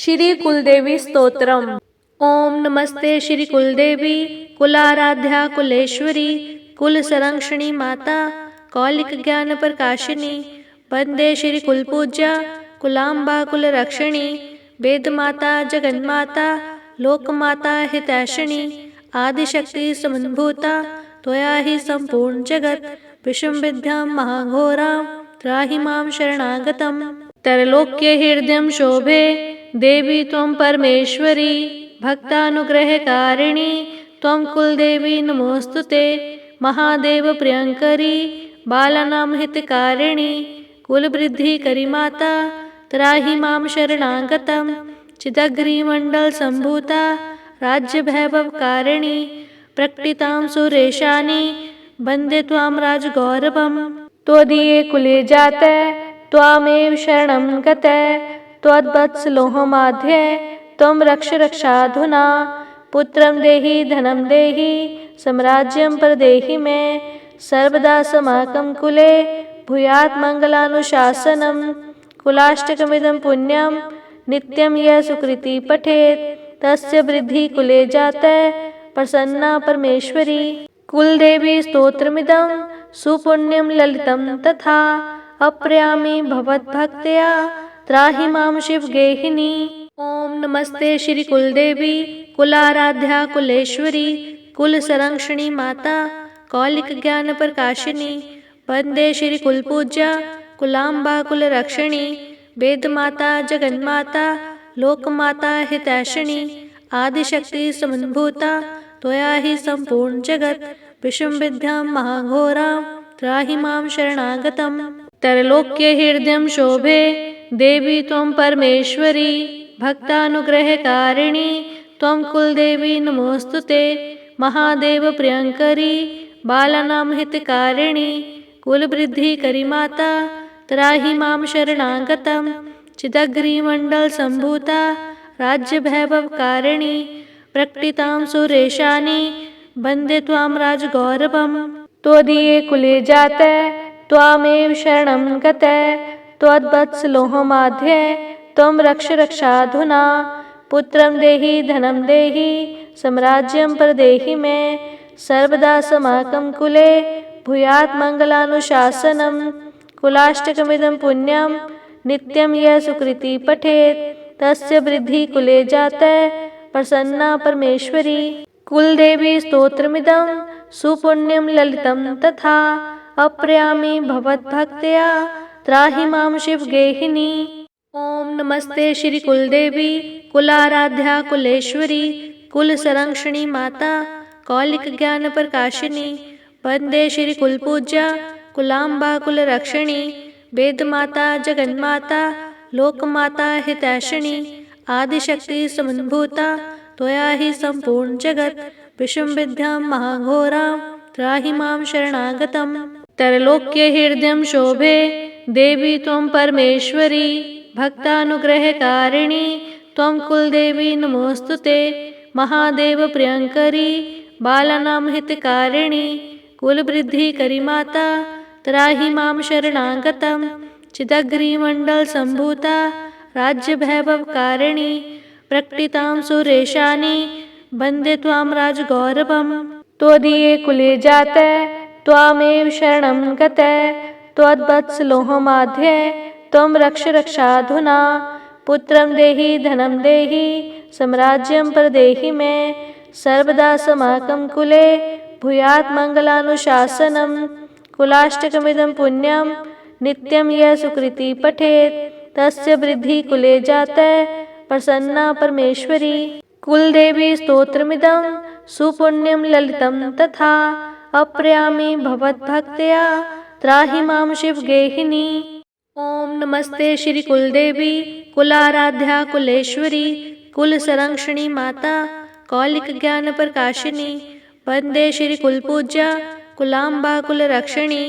श्री कुलदेवी स्तोत्रम। ओम नमस्ते श्री कुलदेवी कुलाराध्या कुलेश्वरी कुल संरक्षणी माता कौलिक ज्ञान प्रकाशिनी वंदे श्री कुलपूज्या कुलाम्बा कुल रक्षिणी वेद माता जगन्माता लोकमाता हितैषिणी आदिशक्ति समन्भूता त्वया ही संपूर्ण जगत विषम विद्यां महाघोरां त्राहि मां शरणागतम्। त्रैलोक्य हृदयं शोभे देवी त्वं परमेश्वरी भक्तानुग्रहकारिणी त्वं कुलदेवी नमोस्तुते। महादेव प्रियंकरी बालानां हितकारिणी कुलवृद्धिकरी माता त्राहि मां शरणागतम्। चिदग्रिमण्डल संभूता राज्यवैभवकारिणी प्रकटितां सुरेशानी वन्दे त्वां राजगौरवम्। त्वदीये कुले जाते त्वामेव शरणं गते त्वद्वत्सलोहमाध्ये त्वं रक्ष रक्षाधुना। पुत्रं देहि धनं देहि साम्राज्यं प्रदेहि मे सर्वदा समाकं कुले भूयात् मङ्गलानुशासनम्। कुलाष्टकमिदं पुण्यं नित्यं यः सुकृति पठेत् तस्य वृद्धि कुले जाते प्रसन्ना परमेश्वरी। कुलदेवी स्तोत्रमिदं सुपुण्यं ललितं तथा अप्रयामि भवद्भक्त्या त्राहि मां शिवगेहिनी। ओम नमस्ते श्री कुलदेवी कुलाराध्या कुलेश्वरी कुल संरक्षणी माता कौलिक ज्ञान प्रकाशिनी वंदे श्री कुलपूज्या कुलाम्बा कुल रक्षिणी वेद माता जगन्माता लोकमाता हितैषिणी आदिशक्ति समन्भूता त्वया ही संपूर्ण जगत विषम विद्यां महाघोरां त्राहि मां शरणागतम्। त्रैलोक्य हृदयं शोभे देवी त्वं परमेश्वरी भक्तानुग्रहकारिणी त्वं कुलदेवी नमोस्तुते। महादेव प्रियंकरी बालानां हितकारिणी कुलवृद्धिकरी माता त्राहि मां शरणागतम्। चिदग्रिमण्डल संभूता राज्यवैभवकारिणी प्रकटितां सुरेशानी वन्दे त्वां राजगौरवम्। त्वदीये कुले जाते त्वामेव शरणं गते त्वद्वत्सलोहमाध्ये त्वं रक्ष रक्षाधुना। पुत्रं देहि धनं देहि साम्राज्यं प्रदेहि मे सर्वदा समाकं कुले भूयात् मङ्गलानुशासनम्। कुलाष्टकमिदं पुण्यं नित्यं यः सुकृति पठेत् तस्य वृद्धि कुले जाते प्रसन्ना परमेश्वरी। कुलदेवी स्तोत्रमिदं सुपुण्यं ललितं तथा अप्रयामि भवद्भक्त्या त्राहि मां शिवगेहिनी। ओम नमस्ते श्री कुलदेवी कुलाराध्या कुलेश्वरी कुल संरक्षणी माता कौलिक ज्ञान प्रकाशिनी वंदे श्री कुलपूज्या कुलाम्बा कुल रक्षिणी वेद माता जगन्माता लोकमाता हितैषिणी आदिशक्ति समन्भूता त्वया ही संपूर्ण जगत विषम विद्यां महाघोरां त्राहि मां शरणागतम्। त्रैलोक्य हृदयं शोभे देवी त्वं परमेश्वरी भक्तानुग्रहकारिणी त्वं कुलदेवी नमोस्तुते। महादेव प्रियंकरी बालानां हितकारिणी कुलवृद्धिकरी माता त्राहि मां शरणागतम्। चिदग्रिमण्डल संभूता राज्यवैभवकारिणी प्रकटितां सुरेशानी वन्दे त्वां राजगौरवम्। त्वदीये कुले जाते त्वामेव शरणं गते त्वद्वत्सलोहमाध्ये त्वं रक्ष रक्षाधुना। पुत्रं देहि धनं देहि साम्राज्यं प्रदेहि मे सर्वदा समाकं कुले भूयात् मङ्गलानुशासनम्। कुलाष्टकमिदं पुण्यं नित्यं यः सुकृति पठेत् तस्य वृद्धि कुले जाते प्रसन्ना परमेश्वरी। कुलदेवी स्तोत्रमिदं सुपुण्यं ललितं तथा अप्रयामि भवद्भक्त्या त्राहि मां शिवगेहिनी। ओम नमस्ते श्री कुलदेवी कुलाराध्या कुलेश्वरी कुल संरक्षणी माता कौलिक ज्ञान प्रकाशिनी वंदे श्री कुलपूज्या कुलाम्बा कुल रक्षिणी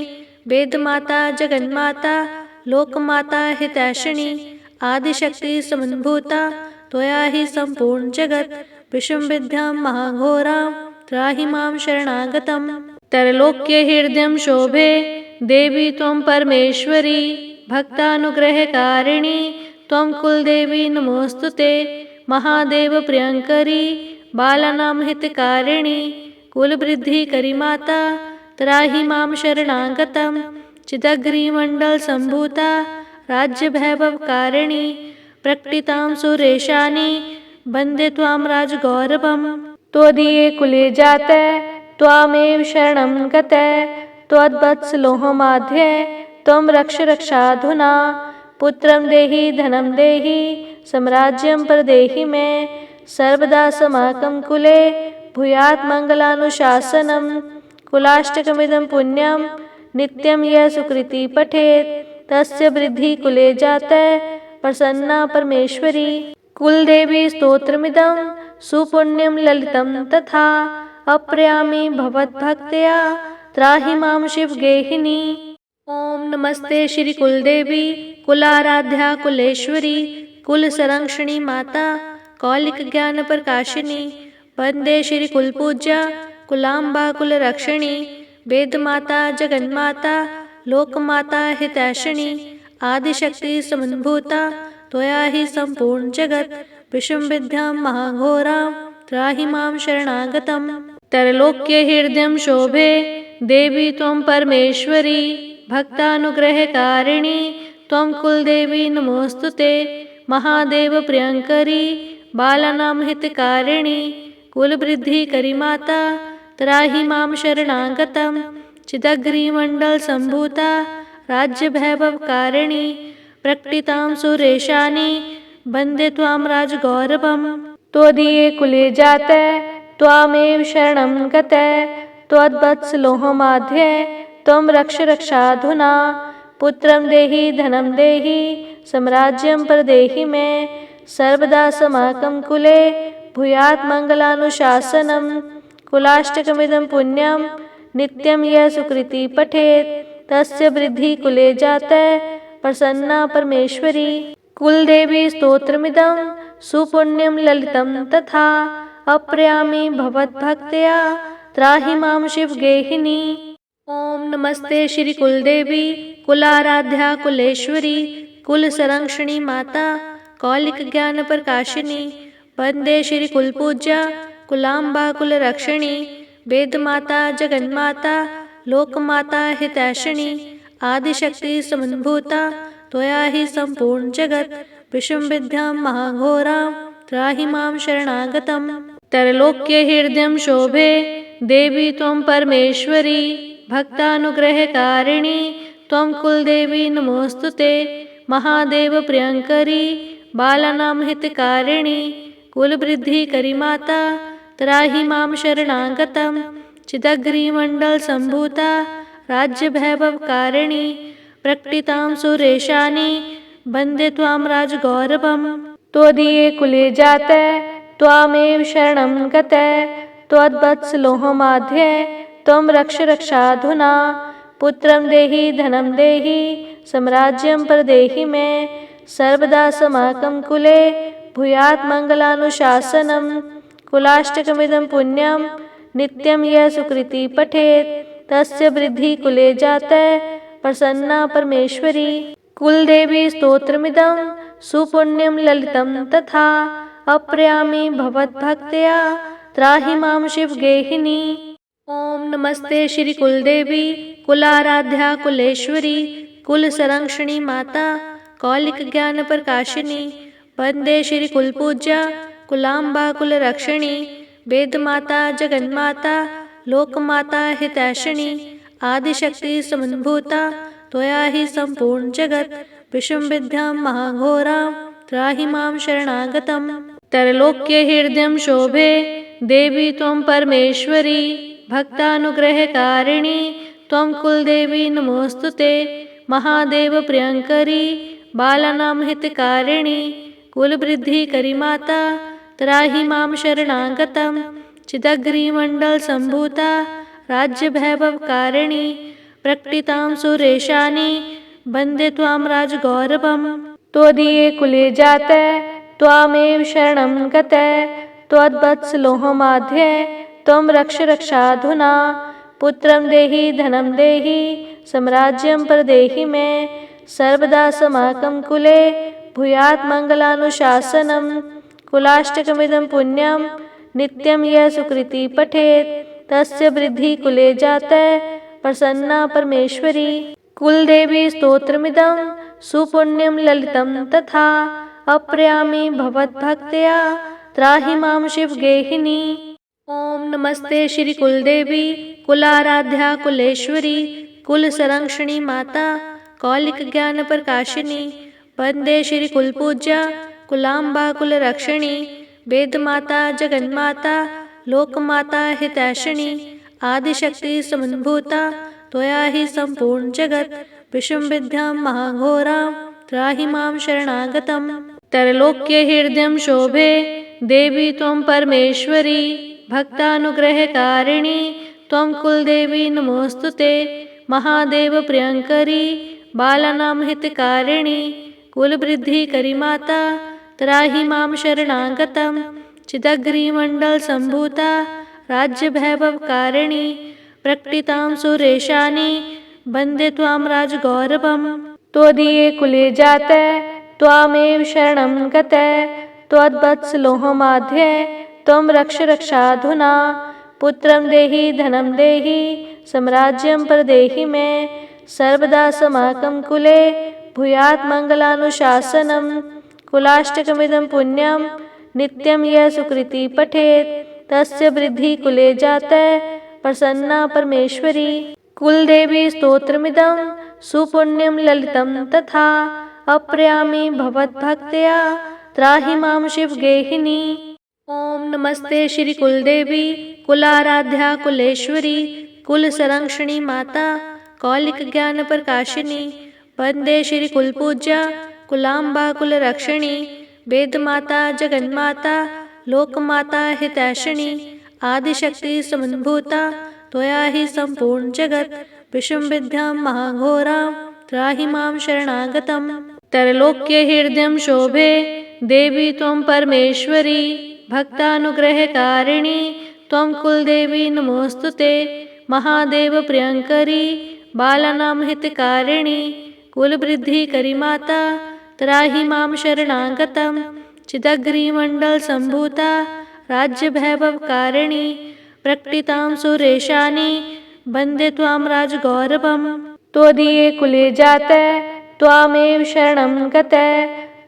वेद माता जगन्माता लोकमाता हितैषिणी आदिशक्ति समन्भूता त्वया ही संपूर्ण जगत विषम विद्यां महाघोरां त्राहि मां शरणागतम्। त्रैलोक्य हृदयं शोभे देवी त्वं परमेश्वरी भक्तानुग्रहकारिणी त्वं कुलदेवी नमोऽस्तुते। महादेव प्रियंकरी बालानां हितकारिणी कुलवृद्धिकरी माता त्राहि मां शरणागतं। चिदग्निमण्डलसम्भूता राज्यवैभवकारिणी प्रकटितां सुरेशानि वन्दे त्वां राजगौरवम्। त्वदीये कुले जाते त्वामेव शरणं गते त्वद्वत्सलोहमाध्ये त्वं रक्ष रक्षाधुना। पुत्रं देहि धनं देहि साम्राज्यं प्रदेहि मे सर्वदा समाकं कुले भूयात् मङ्गलानुशासनम्। कुलाष्टकमिदं पुण्यं नित्यं यः सुकृति पठेत् तस्य वृद्धि कुले जाते प्रसन्ना परमेश्वरी। कुलदेवी स्तोत्रमिदं सुपुण्यं ललितं तथा अप्रयामि भवद्भक्त्या त्राहि मां शिवगेहिनी। ओम नमस्ते श्री कुलदेवी कुलाराध्या कुलेश्वरी कुलसंरक्षणी माता कौलिक ज्ञान प्रकाशिनी। वंदे श्री कुलपूज्या कुलाम्बा कुलरक्षिणी वेदमाता जगन्माता लोकमाता हितैषिणी। आदिशक्ति समन्भूता त्वया हि सम्पूर्ण जगत् विषमविद्यां महाघोरां त्राहि मां शरणागतम्। त्रैलोक्य हृदयं शोभे देवी त्वं परमेश्वरी भक्तानुग्रहकारिणी त्वं कुलदेवी नमोऽस्तुते। महादेव प्रियंकरी बालानां हितकारिणी कुलवृद्धिकरी माता त्राहि मां शरणागतं। चिदग्निमण्डलसम्भूता राज्यवैभवकारिणी प्रकटितां सुरेशानि वन्दे त्वां राजगौरवम्। त्वदीये कुले जाते त्वामेव शरणं गते त्वद्वत्सलोहमाध्ये त्वं रक्ष रक्षाधुना। पुत्रं देहि धनं देहि साम्राज्यं प्रदेहि मे सर्वदा समाकं कुले भूयात् मङ्गलानुशासनम्। कुलाष्टकमिदं पुण्यं नित्यं यः सुकृति पठेत् तस्य वृद्धि कुले जाते प्रसन्ना परमेश्वरी। कुलदेवी स्तोत्रमिदं सुपुण्यं ललितं तथा अप्रयामि भवद्भक्त्या त्राहि मां शिवगेहिनी। ओम नमस्ते श्री कुलदेवी कुलाराध्या कुलेश्वरी कुलसंरक्षणी माता कौलिक ज्ञान प्रकाशिनी। वंदे श्री कुलपूज्या कुलाम्बा कुलरक्षिणी वेदमाता जगन्माता लोकमाता हितैषिणी। आदिशक्ति समन्भूता त्वया हि सम्पूर्ण जगत् विषमविद्यां महाघोरां त्राहि मां शरणागतम्। त्रैलोक्य हृदयं शोभे देवी त्वं परमेश्वरी भक्तानुग्रहकारिणी त्वं कुलदेवी नमोऽस्तुते। महादेव प्रियंकरी बालानां हितकारिणी कुलवृद्धिकरी माता त्राहि मां शरणागतं। चिदग्निमण्डलसम्भूता राज्यवैभवकारिणी प्रकटितां सुरेशानि वन्दे त्वां राजगौरवम्। त्वदीये कुले जाते त्वामेव शरणं गते त्वद्वत्सलोहमाध्ये त्वं रक्ष रक्षाधुना। पुत्रं देहि धनं देहि साम्राज्यं प्रदेहि मे सर्वदा समाकं कुले भूयात् मङ्गलानुशासनम्। कुलाष्टकमिदं पुण्यं नित्यं यः सुकृति पठेत् तस्य वृद्धि कुले जाते प्रसन्ना परमेश्वरी। कुलदेवी स्तोत्रमिदं सुपुण्यं ललितं तथा अप्रयामि भवद्भक्त्या त्राहि मां शिवगेहिनी। ओम नमस्ते श्री कुलदेवी कुलाराध्या कुलेश्वरी कुलसंरक्षणी माता कौलिक ज्ञान प्रकाशिनी। वंदे श्री कुलपूज्या कुलाम्बा कुलरक्षिणी वेदमाता जगन्माता लोकमाता हितैषिणी। आदिशक्ति समन्भूता त्वया हि सम्पूर्ण जगत् विषमविद्यां महाघोरां त्राहि मां शरणागतम्। त्रैलोक्य हृदयं शोभे देवी त्वं परमेश्वरी भक्तानुग्रहकारिणी त्वं कुलदेवी नमोऽस्तुते। महादेव प्रियंकरी बालानां हितकारिणी कुलवृद्धिकरी माता त्राहि मां शरणागतं। चिदग्निमण्डलसम्भूता राज्यवैभवकारिणी प्रकटितां सुरेशानि वन्दे त्वां राजगौरवम्। त्वदीये कुले जाते त्वामेव शरणं गते त्वद्वत्सलोहमाध्ये त्वं रक्ष रक्षाधुना। पुत्रं देहि धनं देहि साम्राज्यं प्रदेहि मे सर्वदा समाकं कुले भूयात् मङ्गलानुशासनं कुलाष्टकमिदं पुण्यं नित्यं यः सुकृति पठेत् तस्य वृद्धि कुले जातः प्रसन्ना परमेश्वरी। कुलदेवी स्तोत्रमिदं सुपुण्यं ललितं तथा अप्रयामि भवद्भक्त्या त्राहि मां शिवगेहिनी। ओम नमस्ते श्री कुलदेवी कुलाराध्या कुलेश्वरी कुल संरक्षणी माता कौलिक ज्ञान प्रकाशिनी वंदे श्री कुलपूज्या कुलाम्बा कुल रक्षिणी वेद माता जगन्माता लोक माता हितैषिणी आदिशक्ति समन्भूता त्वया ही संपूर्ण जगत विषम विद्यां महाघोरां त्राहि मां शरणागतम्। त्रैलोक्य हृदयं शोभे देवी त्वं परमेश्वरी भक्तानुग्रहकारिणी त्वं कुलदेवी नमोस्तुते। महादेव प्रियंकरी बालानां हितकारिणी कुलवृद्धिकरी माता त्राहि मां शरणागतम्। चिदग्रिमण्डल संभूता राज्य वैभवकारिणी प्रकटितां सुरेशानी वन्दे त्वां राजगौरवम्। त्वदीये कुले जातः त्वामेव शरणं गतः त्वद्वत्सलोहमाध्ये त्वं रक्ष रक्षाधुना पुत्रं देहि धनं देहि साम्राज्यं प्रदेहि मे सर्वदा समाकं कुले भूयात् मङ्गलानुशासनं कुलाष्टकमिदं पुण्यं नित्यं यः सुकृति पठेत् तस्य वृद्धि कुले जातः प्रसन्ना परमेश्वरी। कुलदेवी स्तोत्रमिदं सुपुण्यं ललितं तथा अप्रयामि भवद्भक्त्या त्राहि मां शिवगेहिनी। ओम नमस्ते श्री कुलदेवी कुलाराध्या कुलेश्वरी कुल संरक्षणी माता कौलिक ज्ञान प्रकाशिनी वंदे श्री कुलपूज्या कुलाम्बा कुल रक्षिणी वेद माता जगन्माता लोक माता हितैषिणी आदिशक्ति समन्भूता त्वया ही संपूर्ण जगत विषम विद्यां महाघोरां त्राहि मां शरणागतम्। त्रैलोक्य हृदयं शोभे देवी त्वं परमेश्वरी भक्तानुग्रहकारिणी त्वं कुलदेवी नमोस्तुते। महादेव प्रियंकरी बालानां हितकारिणी कुलवृद्धिकरी माता त्राहि मां शरणागतम्। चिदग्रिमण्डल संभूता राज्य वैभवकारिणी प्रकटितां सुरेशानी वन्दे त्वां राजगौरवम्। त्वदीये कुले जातः त्वामेव शरणं गतः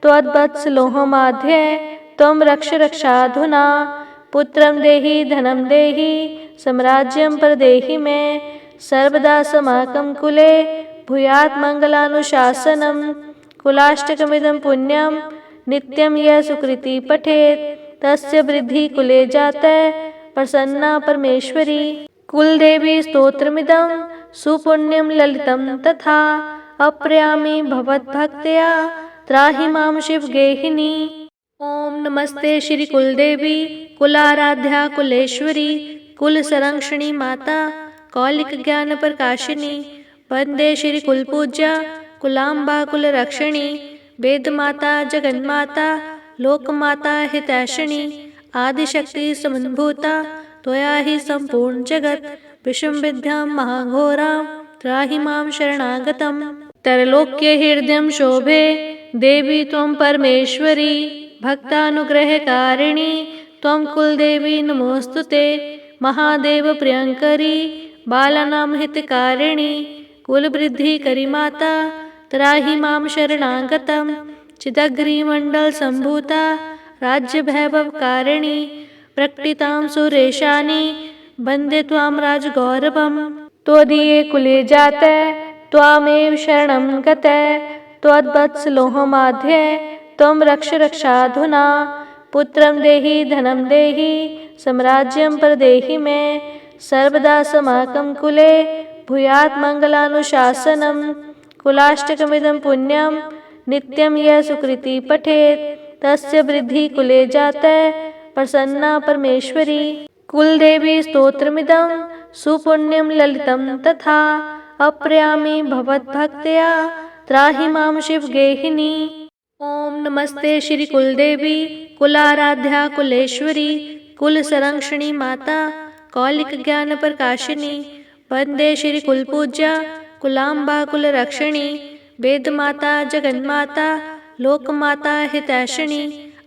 त्वद्वत्सलोहमाध्ये त्वं रक्ष रक्षाधुना पुत्रं देहि धनं देहि साम्राज्यं प्रदेहि मे सर्वदा समाकं कुले भूयात् मङ्गलानुशासनं कुलाष्टकमिदं पुण्यं नित्यं यः सुकृति पठेत् तस्य वृद्धि कुले जातः प्रसन्ना परमेश्वरी। कुलदेवी स्तोत्रमिदं सुपुण्यं ललितं तथा अप्रयामि भवद्भक्त्या त्राहि मां शिवगेहिनी। ओम नमस्ते श्री कुलदेवी कुलाराध्या कुलेश्वरी कुल संरक्षणी माता कौलिक ज्ञान प्रकाशिनी वंदे श्री कुलपूज्या कुलाम्बा कुल रक्षिणी वेद माता जगन्माता लोक माता हितैषिणी आदिशक्ति समन्भूता त्वया ही संपूर्ण जगत विषम विद्यां महाघोरां त्राहि मां शरणागतम्। त्रैलोक्य हृदयं शोभे देवी त्वं परमेश्वरी भक्तानुग्रहकारिणी त्वं कुलदेवी नमोस्तुते। महादेव प्रियंकरी बालानां हितकारिणी कुलवृद्धिकरी माता त्राहि मां शरणागतम्। चिदग्रिमण्डल संभूता राज्य वैभवकारिणी प्रकटितां सुरेशानी वन्दे त्वां राजगौरवम्। त्वदीये कुले जातः त्वामेव शरणं गतः त्वद्वत्सलोहमाध्ये त्वं रक्ष रक्षाधुना पुत्रं देहि धनं देहि साम्राज्यं प्रदेहि मे सर्वदा समाकं कुले भूयात् मङ्गलानुशासनं कुलाष्टकमिदं पुण्यं नित्यं यः सुकृति पठेत् तस्य वृद्धि कुले जातः प्रसन्ना परमेश्वरी। कुलदेवी स्तोत्रमिदं सुपुण्यं ललितं तथा अप्रयामि भवद्भक्त्या त्राहि मां शिवगेहिनी। ओम नमस्ते श्री कुलदेवी कुलाराध्या कुलेश्वरी कुल संरक्षणी माता कौलिक ज्ञान प्रकाशिनी वंदे श्री कुलपूज्या कुलाम्बा कुल रक्षिणी वेद माता जगन्माता लोकमाता हितैषिणी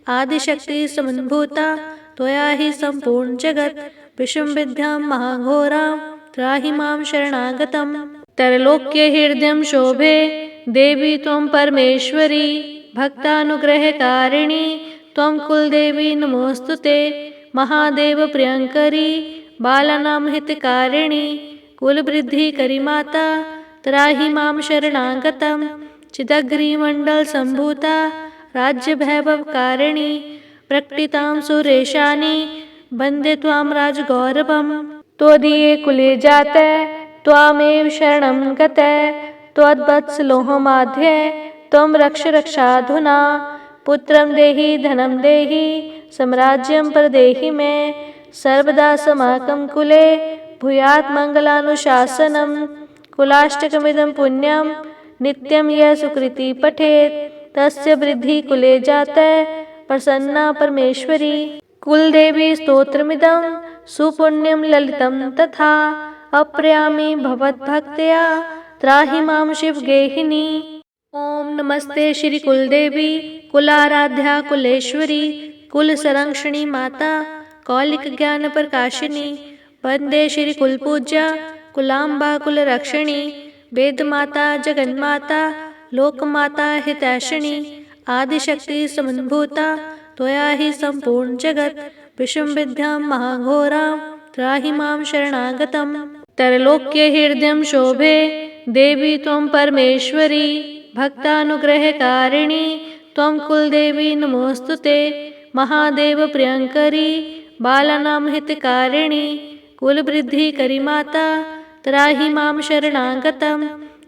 आदिशक्ति समन्भूता त्वया हि सम्पूर्ण जगत् विषुम्विद्यां महाघोरां त्राहि मां शरणागतम्। त्रैलोक्य हृदयं शोभे देवी त्वं परमेश्वरी भक्तानुग्रहकारिणी त्वं कुलदेवी नमोऽस्तुते। महादेव प्रियंकरी बालानां हितकारिणी कुलवृद्धिकरी माता त्राहि मां शरणागतम्। चिदग्निमण्डलसम्भूता राज्यवैभवकारिणी प्रकटितां सुरेशानी वन्दे त्वां राजगौरवम्। त्वदीये कुले जाते त्वामेव शरणं गते त्वद्वत्सलोहमाध्ये त्वं रक्ष रक्षाधुना। पुत्रं देहि धनं देहि साम्राज्यं प्रदेहि मे सर्वदा समाकं कुले भूयात् मङ्गलानुशासनम्। कुलाष्टकमिदं पुण्यं नित्यं यः सुकृति पठेत् तस्य वृद्धि कुले जाते प्रसन्ना परमेश्वरी। कुलदेवी स्तोत्रमिदं सुपुण्यं ललितं तथा अप्रयामि भवद्भक्त्या त्राहि मां शिवगेहिनी। ओम नमस्ते श्री कुलदेवी कुलाराध्या कुलेश्वरी कुलसंरक्षणी माता कौलिक ज्ञान प्रकाशिनी वंदे श्री कुलपूज्या कुलाम्बा कुलरक्षिणी वेदमाता जगन्माता लोकमाता हितैषिणी आदिशक्ति समन्भूता त्वया हि सम्पूर्ण जगत् विषुम्विद्यां महाघोरां त्राहि मां शरणागतम्। त्रैलोक्य हृदयं शोभे देवी त्वं परमेश्वरी भक्तानुग्रहकारिणी त्वं कुलदेवी नमोऽस्तुते। महादेव प्रियंकरी बालानां हितकारिणी कुलवृद्धिकरी माता त्राहि मां शरणागतम्।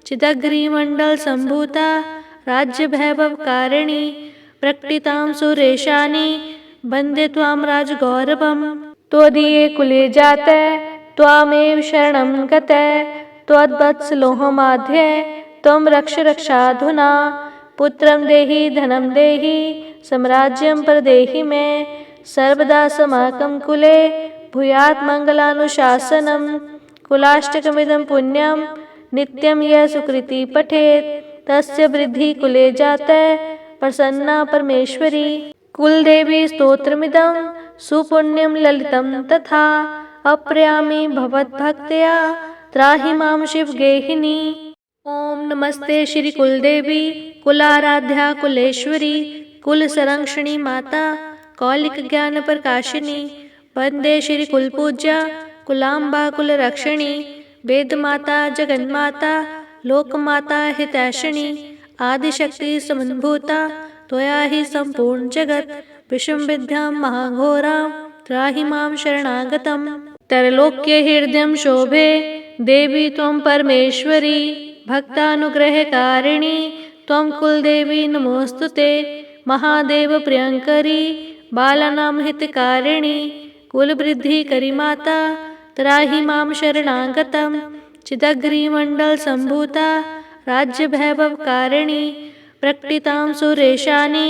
चिदग्निमण्डलसम्भूता राज्यवैभवकारिणी प्रकटितां सुरेशानी वन्दे त्वां राजगौरवम्। त्वदीये कुले जाते त्वामेव शरणं गते त्वद्वत्सलोहमाध्ये त्वं रक्ष रक्षाधुना। पुत्रं देहि धनं देहि साम्राज्यं प्रदेहि मे सर्वदा समाकं कुले भूयात् मङ्गलानुशासनम्। कुलाष्टकमिदं पुण्यं नित्यं यः सुकृति पठेत् तस्य वृद्धि कुले जाते प्रसन्ना परमेश्वरी। कुलदेवी स्तोत्रमिदं सुपुण्यं ललितं तथा अप्रयामि भवद्भक्त्या त्राहि मां शिवगेहिनी। ओम नमस्ते श्री कुलदेवी कुलाराध्या कुलेश्वरी कुलसंरक्षणी माता कौलिक ज्ञान प्रकाशिनी वंदे श्री कुलपूज्या कुलाम्बा कुलरक्षिणी वेदमाता जगन्माता लोकमाता हितैषिणी आदिशक्ति समन्भूता त्वया हि सम्पूर्ण जगत् विषुम्विद्यां महाघोरां त्राहि मां शरणागतम्। त्रैलोक्य हृदयं शोभे देवी त्वं परमेश्वरी भक्तानुग्रहकारिणी त्वं कुलदेवी नमोऽस्तुते। महादेव प्रियंकरी बालानां हितकारिणी कुलवृद्धिकरी माता त्राहि मां शरणागतम्। चिदग्निमण्डलसम्भूता राज्यवैभवकारिणी प्रकटितां सुरेशानी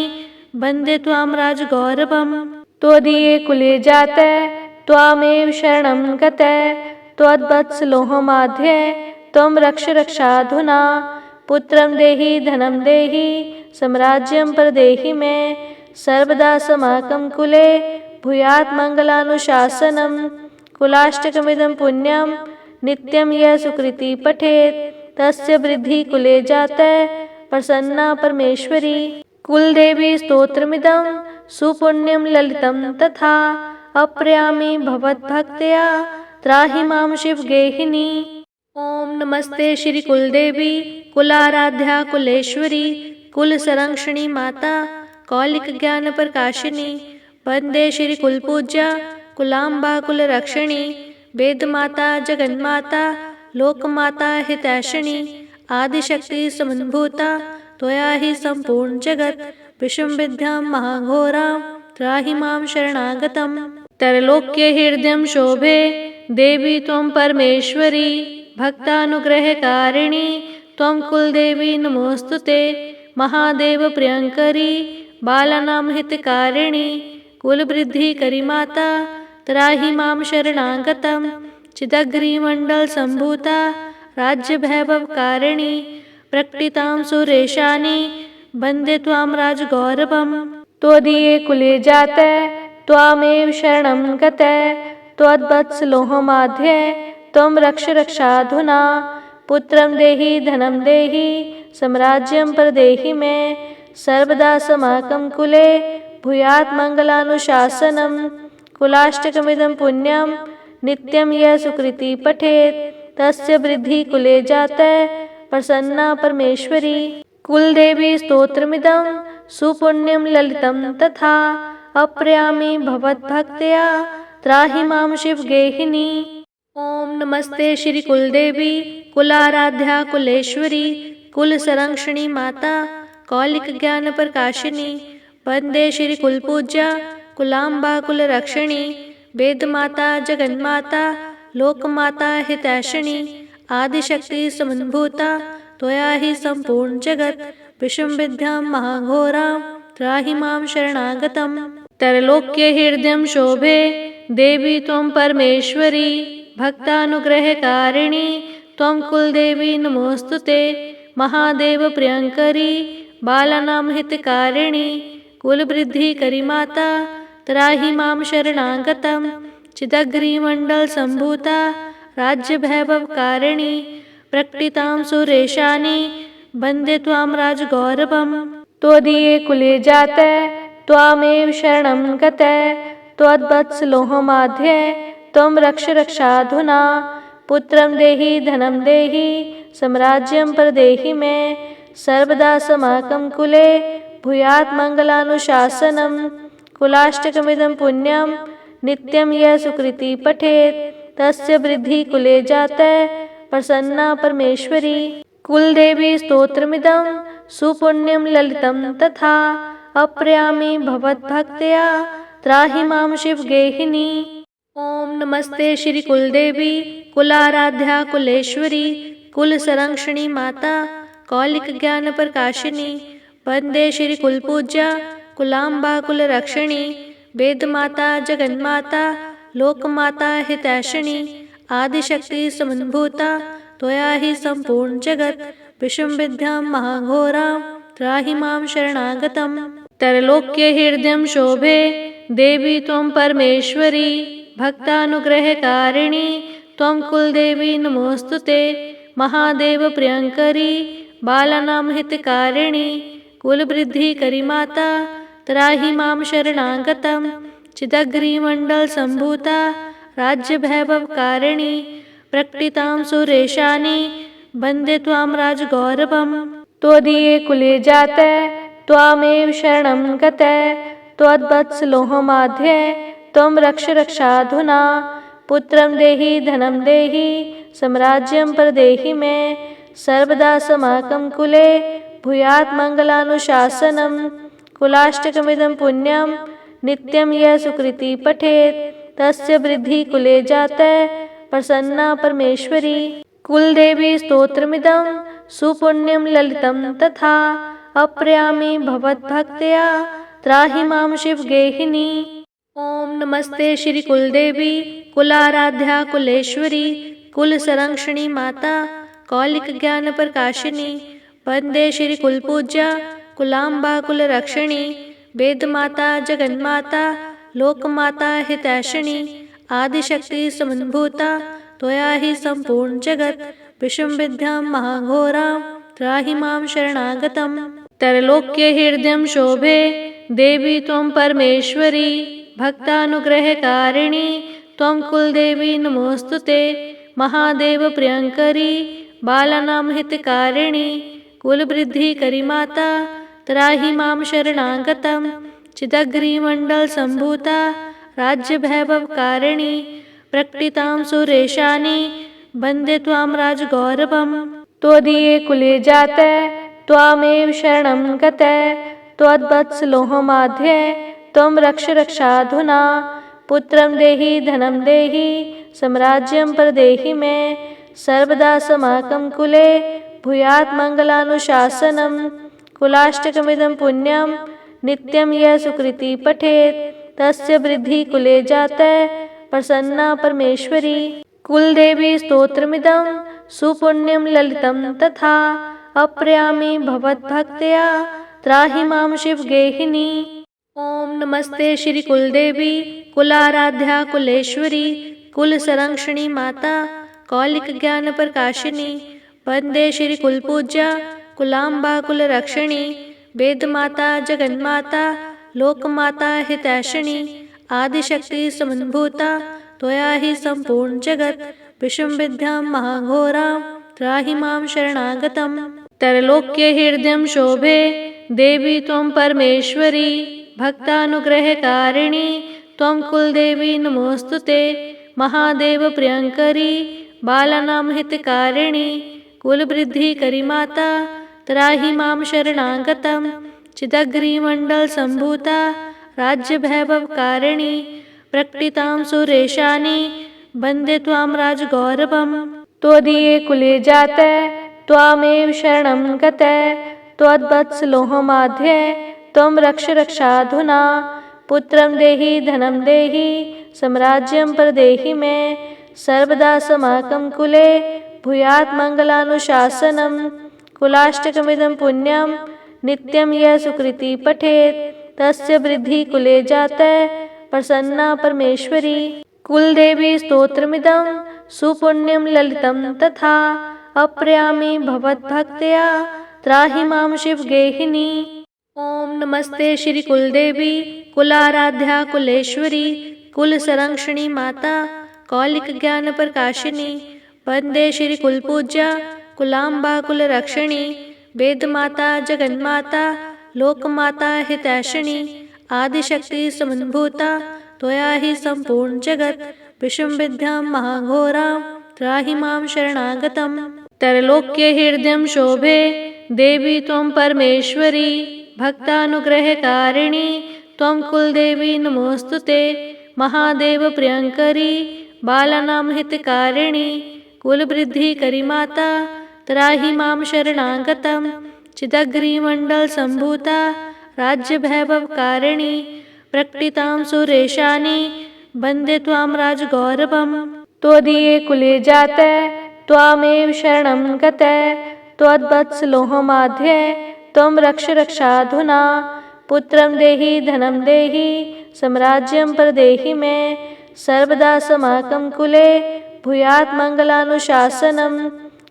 वन्दे त्वां राजगौरवम्। त्वदीये कुले जाते त्वामेव शरणं गते त्वद्वत्सलोहमाध्ये त्वं रक्ष रक्षाधुना। पुत्रं देहि धनं देहि साम्राज्यं प्रदेहि मे सर्वदा समाकं कुले भूयात् मङ्गलानुशासनम्। कुलाष्टकमिदं पुण्यं नित्यं यः सुकृति पठेत् तस्य वृद्धि कुले जाते प्रसन्ना परमेश्वरी। कुलदेवी स्तोत्रमिदं सुपुण्यं ललितं तथा अप्रयामि भवद्भक्त्या त्राहि मां शिवगेहिनी। ओम नमस्ते श्री कुलदेवी कुलाराध्या कुलेश्वरी कुलसंरक्षणी माता कौलिक ज्ञान प्रकाशिनी वंदे श्री कुलपूज्या कुलाम्बा कुलरक्षिणी वेदमाता जगन्माता लोकमाता हितैषिणी आदिशक्ति समन्भूता त्वया हि सम्पूर्ण जगत् विषुम्विद्यां महाघोरां त्राहि मां शरणागतम्। त्रैलोक्य हृदयं शोभे देवी त्वं परमेश्वरी भक्तानुग्रहकारिणी त्वं कुलदेवी नमोऽस्तुते। महादेव प्रियंकरी बालानां हितकारिणी कुलवृद्धिकरी माता त्राहि मां शरणागतम्। चिदग्निमण्डलसम्भूता राज्यवैभवकारिणी प्रकटितां सुरेशानी वन्दे त्वां राजगौरवम्। त्वदीये कुले जाते त्वामेव शरणं गते त्वद्वत्सलोहमाध्ये त्वं रक्ष रक्षाधुना। पुत्रं देहि धनं देहि साम्राज्यं प्रदेहि मे सर्वदा समाकं कुले भूयात् मङ्गलानुशासनम्। कुलाष्टकमिदं पुण्यं नित्यं यः सुकृति पठेत् तस्य वृद्धि कुले जाते प्रसन्ना परमेश्वरी। कुलदेवी स्तोत्रमिदं सुपुण्यं ललितं तथा अप्रयामि भवद्भक्त्या त्राहि मां शिवगेहिनी। ओम नमस्ते श्री कुलदेवी कुलाराध्या कुलेश्वरी कुलसंरक्षणी माता कौलिक ज्ञान प्रकाशिनी। वंदे श्री कुलपूज्या कुलाम्बा कुलरक्षिणी वेदमाता जगन्माता लोकमाता हितैषिणी। आदिशक्ति समन्भूता त्वया हि सम्पूर्ण जगत् विषमविद्यां महाघोरां त्राहि मां शरणागतम्। त्रैलोक्य हृदयं शोभे देवी त्वं परमेश्वरी भक्तानुग्रहकारिणी त्वं कुलदेवी नमोस्तुते। महादेव प्रियंकरी बालानां हितकारिणी कुलवृद्धिकरी माता त्राहि मां शरणागतम्। चिदग्निमण्डलसम्भूता राज्यवैभवकारिणी प्रकटितां सुरेशानी वन्दे त्वां राजगौरवम्। त्वदीये कुले जाते त्वामेव शरणं गते त्वद्वत्सलोहमाध्ये त्वं रक्ष रक्षाधुना। पुत्रं देहि धनं देहि साम्राज्यं प्रदेहि मे सर्वदा समाकं कुले भूयात् मङ्गलानुशासनम्। कुलाष्टकमिदं पुण्यं नित्यं यः सुकृति पठेत् तस्य वृद्धि कुले जाते प्रसन्ना परमेश्वरी। कुलदेवी स्तोत्रमिदं सुपुण्यं ललितं तथा अप्रयामि भवद्भक्त्या त्राहि मां शिवगेहिनी। ओम नमस्ते श्री कुलदेवी कुलाराध्या कुलेश्वरी कुलसंरक्षणी माता कौलिक ज्ञान प्रकाशिनी। वंदे श्री कुलपूज्या कुलाम्बा कुलरक्षिणी वेदमाता जगन्माता लोकमाता हितैषिणी। आदिशक्ति समन्भूता त्वया हि सम्पूर्ण जगत् विषमविद्यां महाघोरां त्राहि मां शरणागतम्। त्रैलोक्य हृदयं शोभे देवी त्वं परमेश्वरी भक्तानुग्रहकारिणी त्वं कुलदेवी नमोस्तुते। महादेव प्रियंकरी बालानां हितकारिणी कुलवृद्धिकरी माता त्राहि मां शरणागतम्। चिदग्निमण्डलसम्भूता राज्यवैभवकारिणी प्रकटितां सुरेशानी वन्दे त्वां राजगौरवम्। त्वदीये कुले जाते त्वामेव शरणं गते त्वद्वत्सलोहमाध्ये त्वं रक्ष रक्षाधुना। पुत्रं देहि धनं देहि साम्राज्यं प्रदेहि मे सर्वदा समाकं कुले भूयात् मङ्गलानुशासनम्। कुलाष्टकमिदं पुण्यं नित्यं यः सुकृति पठेत् तस्य वृद्धि कुले जाते प्रसन्ना परमेश्वरी। कुलदेवी स्तोत्रमिदं सुपुण्यं ललितं तथा अप्रयामि भवद्भक्त्या त्राहि मां शिवगेहिनी। ओम नमस्ते श्री कुलदेवी कुलाराध्या कुलेश्वरी कुलसंरक्षणी माता कौलिक ज्ञान प्रकाशिनी। वंदे श्री कुलपूज्या कुलाम्बा कुलरक्षिणी वेदमाता जगन्माता लोकमाता हितैषिणी। आदिशक्ति समन्भूता त्वया हि सम्पूर्ण जगत् विषमविद्यां महाघोरां त्राहि मां शरणागतम्। त्रैलोक्य हृदयं शोभे देवी त्वं परमेश्वरी भक्तानुग्रहकारिणी त्वं कुलदेवी नमोस्तुते। महादेव प्रियंकरी बालानां हितकारिणी कुलवृद्धिकरी माता त्राहि मां शरणागतम्। चिदग्निमण्डलसम्भूता राज्यवैभवकारिणी प्रकटितां सुरेशानी वन्दे त्वां राजगौरवम्। त्वदीये कुले जाते त्वामेव शरणं गते त्वद्वत्सलोहमाध्ये त्वं रक्ष रक्षाधुना। पुत्रं देहि धनं देहि साम्राज्यं प्रदेहि मे सर्वदा समाकं कुले भूयात् मङ्गलानुशासनम्। कुलाष्टकमिदं पुण्यं नित्यं यः सुकृति पठेत् तस्य वृद्धि कुले जाते प्रसन्ना परमेश्वरी। कुलदेवी स्तोत्रमिदं सुपुण्यं ललितं तथा अप्रयामि भवद्भक्त्या त्राहि मां शिवगेहिनी। ओम नमस्ते श्री कुलदेवी कुलाराध्या कुलेश्वरी कुल संरक्षणी माता कौलिक ज्ञान प्रकाशिनी। वंदे श्री कुलपूज्या कुलाम्बा कुल रक्षिणी। वेद माता जगन्माता लोकमाता हितैषिणी। आदिशक्ति समन्भूता त्वया हि संपूर्ण जगत। विषम विद्यां महाघोरां त्राहि मां शरणागतम्। त्रैलोक्य हृदयं शोभे देवी त्वं परमेश्वरी। भक्तानुग्रहकारिणी त्वं कुलदेवी नमोस्तुते। महादेव प्रियंकरी बालानां हितकारिणी। कुलवृद्धिकरी माता त्राहि मां शरणागतम्। चिदग्निमण्डल सम्भूता राज्यवैभवकारिणी। प्रकटितां सुरेशानी वन्दे त्वां राजगौरवम्। त्वदीये कुले जाते त्वामेव शरणं गते। त्वद्वत्सलोहमाध्ये त्वं रक्ष रक्षाधुना। पुत्रं देहि धनं देहि साम्राज्यं प्रदेहि मे। सर्वदा समाकं कुले भूयात् मङ्गलानुशासनम्। कुलाष्टकमिदं पुण्यं नित्यं यः सुकृति पठेत् तस्य वृद्धि कुले जाते प्रसन्ना परमेश्वरी। कुलदेवी स्तोत्रमिदं सुपुण्यं ललितं तथा। अप्रयामि भवद्भक्त्या त्राहि मां शिवगेहिनी। ओम नमस्ते श्री कुलदेवी कुलाराध्या कुलेश्वरी कुल संरक्षणी माता कौलिक ज्ञान प्रकाशिनी। वंदे श्री कुलपूज्या कुलाम्बा कुल रक्षिणी। वेद माता जगन्माता लोकमाता हितैषिणी। आदिशक्ति समन्भूता त्वया हि संपूर्ण जगत। विषम विद्यां महाघोरां त्राहि मां शरणागतम्। त्रैलोक्य हृदयं शोभे देवी त्वं परमेश्वरी। भक्तानुग्रहकारिणी त्वं कुलदेवी नमोस्तुते। महादेव प्रियंकरी बालानां हितकारिणी। कुलवृद्धिकरी माता त्राहि मां शरणागतम्। चिदग्निमण्डल सम्भूता राज्यवैभवकारिणी। प्रकटितां सुरेशानी वन्दे त्वां राजगौरवम्। त्वदीये कुले जाते त्वामेव शरणं गते। त्वद्वत्सलोहमाध्ये त्वं रक्ष रक्षाधुना। पुत्रं देहि धनं देहि साम्राज्यं प्रदेहि मे। सर्वदा समाकं कुले भूयात् मङ्गलानुशासनम्।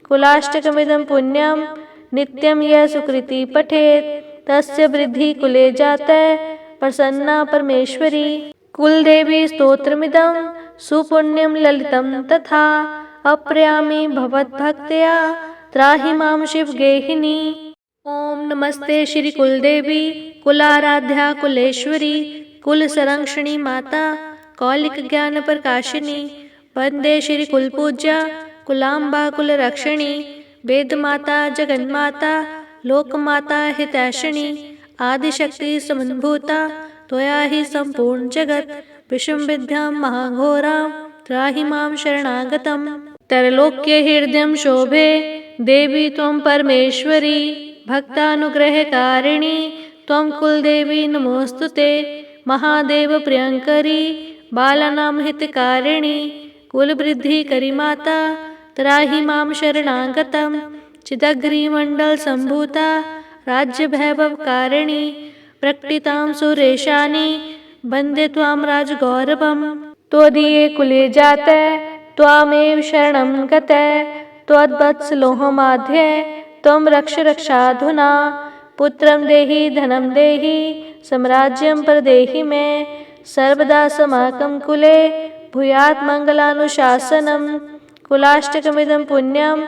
कुलाष्टकमिदं पुण्यं नित्यं यः सुकृति पठेत् तस्य वृद्धि कुले जाते प्रसन्ना परमेश्वरी। कुलदेवी स्तोत्रमिदं सुपुण्यं ललितं तथा। अप्रयामि भवद्भक्त्या त्राहि मां शिवगेहिनी। ओम नमस्ते श्री कुलदेवी कुलाराध्या कुलेश्वरी कुल संरक्षणी माता कौलिक ज्ञान प्रकाशिनी। वंदे श्री कुलपूज्या कुलाम्बा कुल रक्षिणी। वेद माता जगन्माता लोकमाता हितैषिणी। आदिशक्ति समन्भूता त्वया हि संपूर्ण जगत। विषम विद्यां महाघोरां त्राहि मां शरणागतम्। त्रैलोक्य हृदयं शोभे देवी त्वं परमेश्वरी। भक्तानुग्रहकारिणी त्वं कुलदेवी नमोस्तुते। महादेव प्रियंकरी बालानां हितकारिणी। कुलवृद्धिकरी माता त्राहि मां शरणागतम्। चिदग्निमण्डल सम्भूता राज्यवैभवकारिणी। प्रकटितां सुरेशानी वन्दे त्वां राजगौरवम्। त्वदीये कुले जाते त्वामेव शरणं गते। त्वद्वत्सलोहमाध्ये त्वं रक्ष रक्षाधुना। पुत्रं देहि धनं देहि साम्राज्यं प्रदेहि मे। सर्वदा समाकं कुले भूयात् मङ्गलानुशासनम्। कुलाष्टकमिदं पुण्यं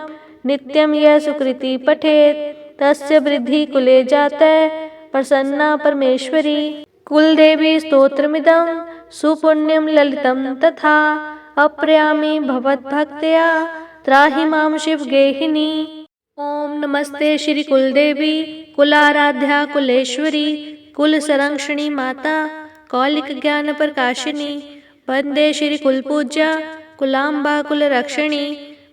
नित्यं यः सुकृति पठेत् तस्य वृद्धि कुले जाते प्रसन्ना परमेश्वरी। कुलदेवी स्तोत्रमिदं सुपुण्यं ललितं तथा। अप्रयामि भवद्भक्त्या त्राहि मां शिवगेहिनी। ओम नमस्ते श्री कुलदेवी कुलाराध्या कुलेश्वरी कुल संरक्षणी माता कौलिक ज्ञान प्रकाशिनी। वंदे श्री कुलपूज्या कुलाम्बा कुल रक्षिणी।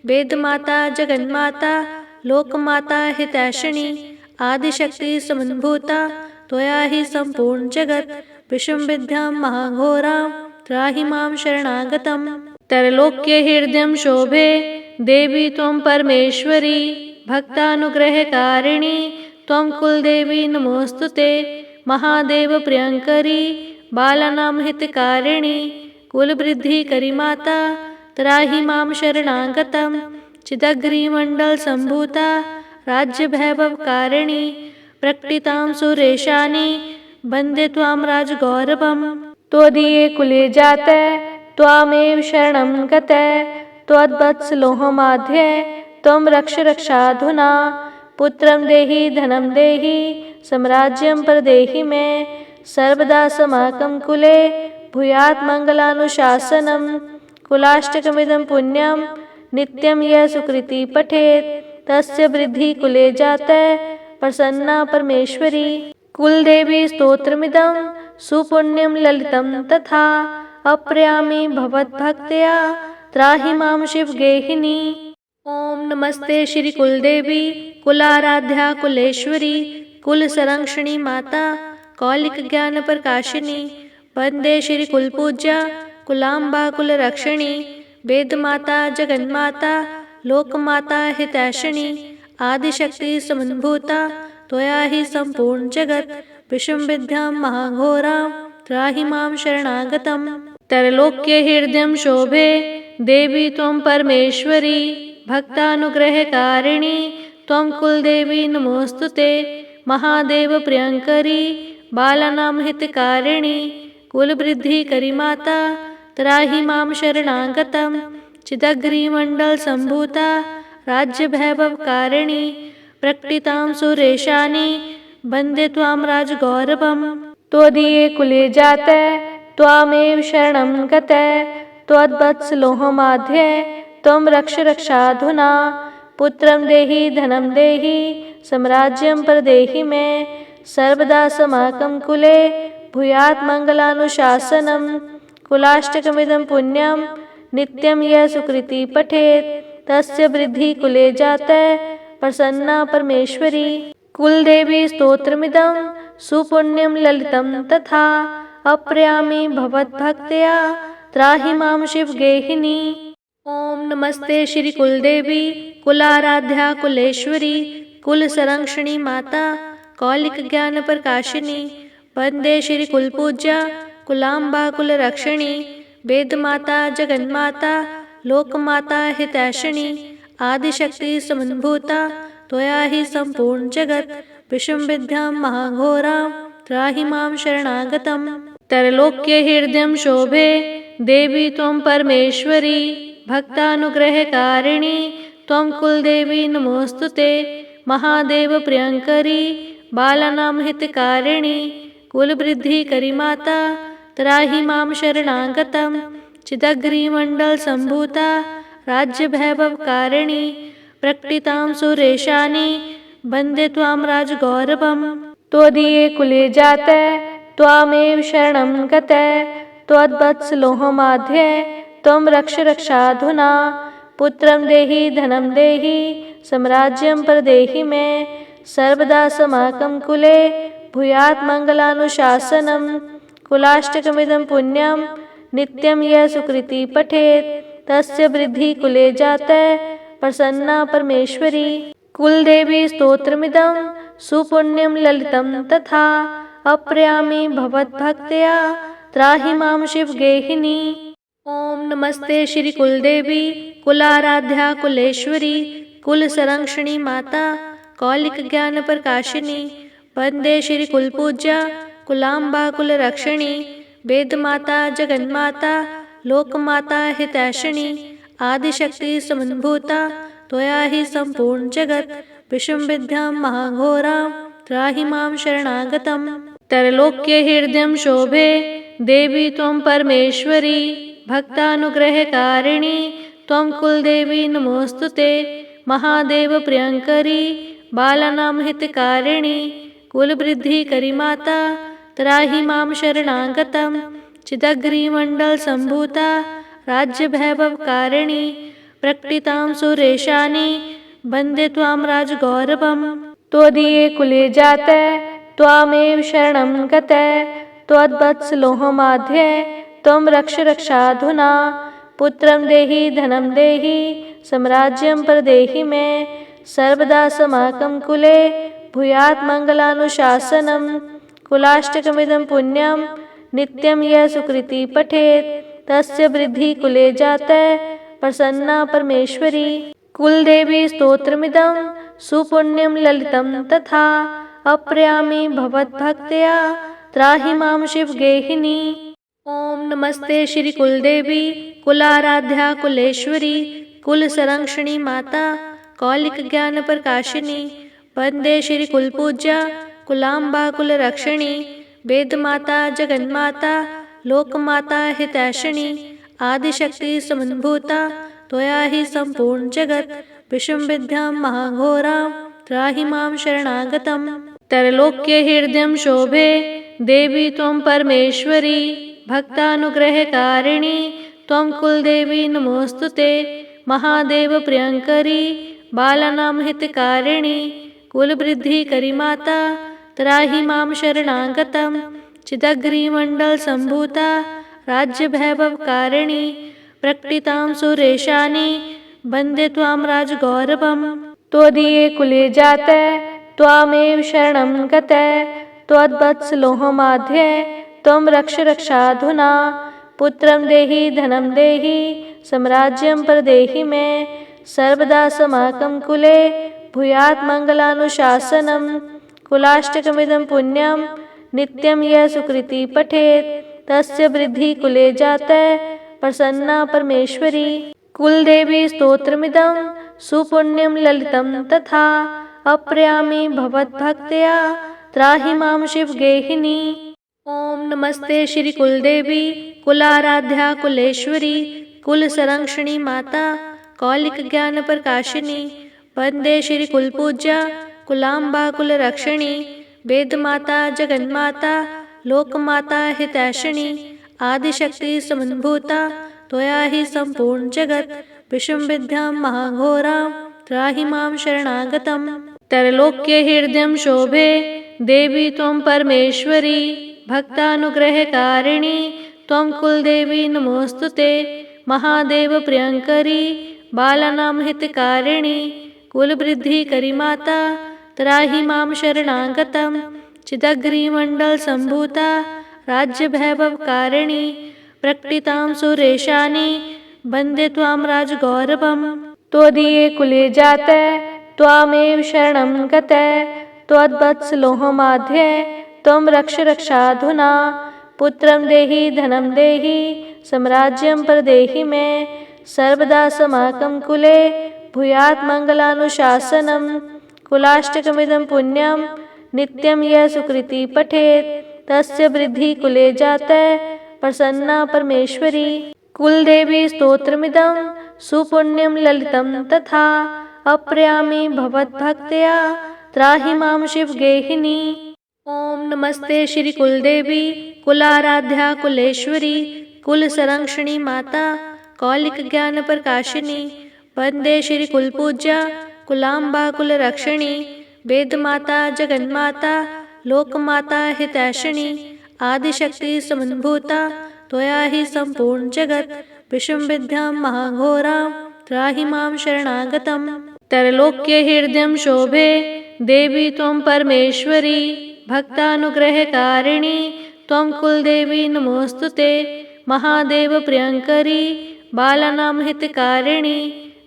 वेद माता जगन्माता लोकमाता हितैषिणी। आदिशक्ति समन्भूता त्वया हि संपूर्ण जगत। विषम विद्यां महाघोरां त्राहि मां शरणागतम्। त्रैलोक्य हृदयं शोभे देवी त्वं परमेश्वरी। भक्तानुग्रहकारिणी त्वं कुलदेवी नमोऽस्तुते। महादेव प्रियंकरी बालानां हितकारिणी कुलवृद्धिकरी माता त्राहि मां शरणागतं। चिदग्निमण्डलसम्भूता राज्यवैभवकारिणी प्रकटितां सुरेशानि वन्दे त्वां राजगौरवम्। त्वदीये कुले जाते त्वामेव शरणं गते त्वद्वत्सलोहमाध्ये त्वं रक्ष रक्षाधुना। पुत्रं देहि धनं देहि साम्राज्यं प्रदेहि मे सर्वदा समाकं कुले भूयात् मङ्गलानुशासनम्। कुलाष्टकमिदं पुण्यं नित्यं यः सुकृति पठेत् तस्य वृद्धि कुले जाते प्रसन्ना परमेश्वरी। कुलदेवी स्तोत्रमिदं सुपुण्यं ललितं तथा अप्रयामि भवद्भक्त्या त्राहि मां शिवगेहिनी। ओम नमस्ते श्री कुलदेवी कुलाराध्या कुलेश्वरी कुलसंरक्षणी माता कौलिक ज्ञान प्रकाशिनी। वंदे श्री कुलपूज्या कुलाम्बा कुलरक्षिणी वेदमाता जगन्माता लोकमाता हितैषिणी। आदिशक्ति समन्भूता त्वया हि सम्पूर्ण जगत् विषमविद्यां महाघोरां त्राहि मां शरणागतम्। त्रैलोक्य हृदयं शोभे देवी त्वं परमेश्वरी भक्तानुग्रहकारिणी त्वं कुलदेवी नमोऽस्तुते। महादेव प्रियंकरी बालानां हितकारिणी कुलवृद्धिकरी माता त्राहि मां शरणागतं। चिदग्निमण्डलसम्भूता राज्यवैभवकारिणी प्रकटितां सुरेशानि वन्दे त्वां राजगौरवम्। त्वदीये कुले जाते त्वामेव शरणं गते त्वद्वत्सलोहमाध्ये त्वं रक्ष रक्षाधुना। पुत्रं देहि धनं देहि साम्राज्यं प्रदेहि मे सर्वदा समाकं कुले भूयात् मङ्गलानुशासनम्। कुलाष्टकमिदं पुण्यं नित्यं यः सुकृति पठेत् तस्य वृद्धि कुले जाते प्रसन्ना परमेश्वरी। कुलदेवी स्तोत्रमिदं सुपुण्यं ललितं तथा अप्रयामि भवद्भक्त्या त्राहि मां शिवगेहिनी। ओम नमस्ते श्री कुलदेवी कुलाराध्या कुलेश्वरी कुलसंरक्षणी माता कौलिक ज्ञान प्रकाशिनी। वंदे श्री कुलपूज्या कुलाम्बा कुलरक्षिणी वेदमाता जगन्माता लोकमाता हितैषिणी। आदिशक्ति समन्भूता त्वया हि सम्पूर्ण जगत् विषमविद्यां महाघोरां त्राहि मां शरणागतम्। त्रैलोक्य हृदयं शोभे देवी त्वं परमेश्वरी भक्तानुग्रहकारिणी त्वं कुलदेवी नमोऽस्तुते। महादेव प्रियंकरी बालानां हितकारिणी कुलवृद्धिकरी माता त्राहि मां शरणागतं। चिदग्निमण्डलसम्भूता राज्यवैभवकारिणी प्रकटितां सुरेशानि वन्दे त्वां राजगौरवम्। त्वदीये कुले जाते त्वामेव शरणं गते त्वद्वत्सलोहमाध्ये त्वं रक्ष रक्षाधुना। पुत्रं देहि धनं देहि साम्राज्यं प्रदेहि मे सर्वदा समाकं कुले भूयात् मङ्गलानुशासनम्। कुलाष्टकमिदं पुण्यं नित्यं यः सुकृति पठेत् तस्य वृद्धि कुले जाते प्रसन्ना परमेश्वरी। कुलदेवी स्तोत्रमिदं सुपुण्यं ललितं तथा अप्रयामि भवद्भक्त्या त्राहि मां शिवगेहिनी। ओम नमस्ते श्री कुलदेवी कुलाराध्या कुलेश्वरी कुलसंरक्षणी माता कौलिक ज्ञान प्रकाशिनी। वंदे श्री कुलपूज्या कुलाम्बा कुलरक्षिणी वेदमाता जगन्माता लोकमाता हितैषिणी। आदिशक्ति समन्भूता त्वया हि सम्पूर्ण जगत् विषमविद्यां महाघोरां त्राहि मां शरणागतम्। त्रैलोक्य हृदयं शोभे देवी त्वं परमेश्वरी भक्तानुग्रहकारिणी त्वं कुलदेवी नमोऽस्तुते। महादेव प्रियंकरी बालानां हितकारिणी कुलवृद्धिकरी माता त्राहि मां शरणागतं। चिदग्निमण्डलसम्भूता राज्यवैभवकारिणी प्रकटितां सुरेशानि वन्दे त्वां राजगौरवम्। त्वदीये कुले जाते त्वामेव शरणं गते त्वद्वत्सलोहमाध्ये त्वं रक्ष रक्षाधुना। पुत्रं देहि धनं देहि साम्राज्यं प्रदेहि मे सर्वदा समाकं कुले भूयात् मङ्गलानुशासनं। कुलाष्टकमिदं पुण्यं नित्यं यः सुकृति पठेत् तस्य वृद्धिः कुले जाता प्रसन्ना परमेश्वरी। कुलदेवी स्तोत्रमिदं सुपुण्यं ललितं तथा अप्रयामि भवद्भक्त्या त्राहि मां शिवगेहिनी। ओम नमस्ते श्री कुलदेवी कुलाराध्या कुलेश्वरी कुल संरक्षणी माता कौलिक ज्ञान प्रकाशिनी। वंदे श्री कुलपूज्या कुलाम्बा कुल रक्षिणी। वेद माता जगन्माता लोकमाता हितैषिणी। आदिशक्ति समन्भूता त्वया ही संपूर्ण जगत। विषम विद्यां महाघोरां त्राहि मां शरणागतम्। त्रैलोक्य हृदयं शोभे देवी त्वं परमेश्वरी। भक्तानुग्रहकारिणी त्वं कुलदेवी नमोस्तुते। महादेव प्रियंकरी बालानां हितकारिणी। कुलवृद्धिकरी माता त्राहि मां शरणागतम्। चिदग्निमण्डल सम्भूता राज्यवैभवकारिणी। प्रकटितां सुरेशानी वन्दे त्वां राजगौरवम्। त्वदीये कुले जाते त्वामेव शरणं गते। त्वद्वत्सलोहमाध्ये त्वं रक्ष रक्षाधुना। पुत्रं देहि धनं देहि साम्राज्यं प्रदेहि मे। सर्वदा समाकं कुले भूयात् मङ्गलानुशासनं। कुलाष्टकमिदं पुण्यं नित्यं यः सुकृति पठेत् तस्य वृद्धिः कुले जाता प्रसन्ना परमेश्वरी। कुलदेवी स्तोत्रमिदं सुपुण्यं ललितं तथा अप्रयामि भवद्भक्त्या त्राहि मां शिवगेहिनी। ओम नमस्ते श्री कुलदेवी कुलाराध्या कुलेश्वरी कुल संरक्षणी माता कौलिक ज्ञान प्रकाशिनी। वंदे श्री कुलपूज्या कुलाम्बा कुल रक्षिणी। वेद माता जगन्माता लोकमाता हितैषिणी। आदिशक्ति समन्भूता त्वया ही संपूर्ण जगत। विषम विद्यां महाघोरां त्राहि मां शरणागतम्। त्रैलोक्य हृदयं शोभे देवी त्वं परमेश्वरी। भक्तानुग्रहकारिणी त्वं कुलदेवी नमोस्तुते। महादेव प्रियंकरी बालानां हितकारिणी। कुलवृद्धिकरी माता त्राहि मां शरणागतम्। चिदग्निमण्डल सम्भूता राज्यवैभवकारिणी। प्रकटितां सुरेशानी वन्दे त्वां राजगौरवम्। त्वदीये कुले जाते त्वामेव शरणं गते। त्वद्वत्सलोहमाध्ये त्वं रक्ष रक्षाधुना। पुत्रं देहि धनं देहि साम्राज्यं प्रदेहि मे। सर्वदा समाकं कुले भूयात् मङ्गलानुशासनं। कुलाष्टकमिदं पुण्यं नित्यं यः सुकृति पठेत् तस्य वृद्धिः कुले जाता प्रसन्ना परमेश्वरी। कुलदेवी स्तोत्रमिदं सुपुण्यं ललितं तथा अप्रयामि भवद्भक्त्या त्राहि मां शिवगेहिनी। ओम नमस्ते श्री कुलदेवी कुलाराध्या कुलेश्वरी कुल संरक्षणी माता कौलिक ज्ञान प्रकाशिनी। वंदे श्री कुलपूज्या कुलाम्बा कुल रक्षिणी। वेद माता जगन्माता लोकमाता हितैषिणी। आदिशक्ति समन्भूता त्वया ही संपूर्ण जगत। विषम विद्यां महाघोरां त्राहि मां शरणागतम्। त्रैलोक्य हृदयं शोभे देवी त्वं परमेश्वरी। भक्तानुग्रहकारिणी त्वं कुलदेवी नमोस्तुते। महादेव प्रियंकरी बालानां हितकारिणी।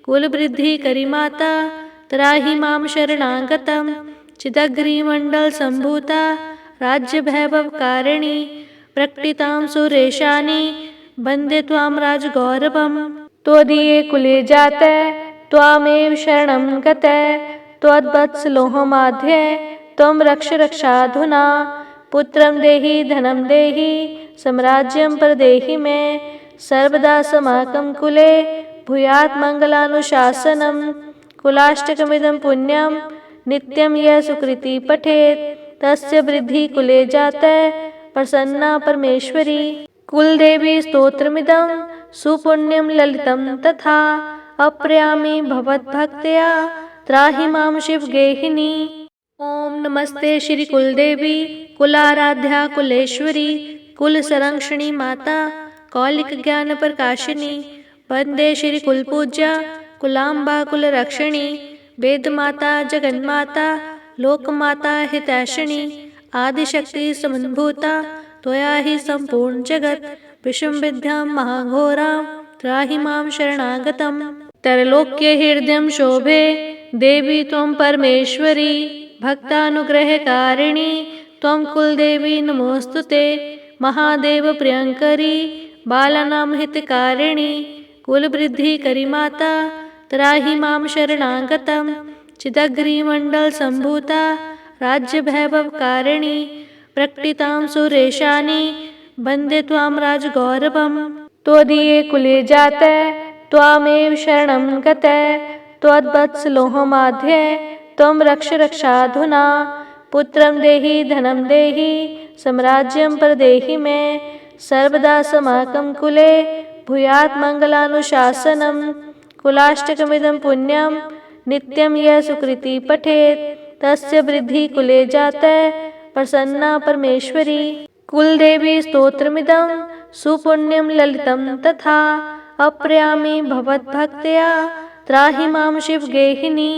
कुलवृद्धिकरी माता त्राहि मां शरणागतम्। चिदग्निमण्डल सम्भूता राज्यवैभवकारिणी। प्रकटितां सुरेशानी वन्दे त्वां राजगौरवम्। त्वदीये कुले जाते त्वामेव शरणं गते। त्वद्वत्सलोहमाध्ये त्वं रक्ष रक्षाधुना। पुत्रं देहि धनं देहि साम्राज्यं प्रदेहि मे। सर्वदा समाकं कुले भूयात् मङ्गलानुशासनं। कुलाष्टकमिदं पुण्यं नित्यं यः सुकृति पठेत् तस्य वृद्धिः कुले जाता प्रसन्ना परमेश्वरी। कुलदेवी स्तोत्रमिदं सुपुण्यं ललितं तथा अप्रयामि भवद्भक्त्या त्राहि मां शिवगेहिनी। ओम नमस्ते श्री कुलदेवी कुलाराध्या कुलेश्वरी कुल संरक्षणी माता कौलिक ज्ञान प्रकाशिनी। वंदे श्री कुलपूज्या कुलाम्बा कुल रक्षिणी। वेद माता जगन्माता लोकमाता हितैषिणी आदिशक्ति समन्भूता त्वया हि सम्पूर्ण जगत् विषुम्विद्यां महाघोरां त्राहि मां शरणागतम्। त्रैलोक्य हृदयं शोभे देवी त्वं परमेश्वरी भक्तानुग्रहकारिणी त्वं कुलदेवी नमोऽस्तुते। महादेव प्रियंकरी बालानां हितकारिणी कुलवृद्धिकरी माता त्राहि मां शरणागतम्। चिदग्निमण्डल सम्भूता राज्यवैभवकारिणी प्रकटितां सुरेशानी वन्दे त्वां राजगौरवम्। त्वदीये कुले जाते त्वामेव शरणं गते त्वद्वत्सलोहमाध्ये त्वं रक्ष रक्षाधुना। पुत्रं देहि धनं देहि साम्राज्यं प्रदेहि मे सर्वदा समाकं कुले भूयात् मङ्गलानुशासनम्। कुलाष्टकमिदं पुण्यं नित्यं यः सुकृति पठेत् तस्य वृद्धि कुले जाते प्रसन्ना परमेश्वरी। कुलदेवी स्तोत्रमिदं सुपुण्यं ललितं तथा अप्रयामि भवद्भक्त्या त्राहि मां शिवगेहिनी।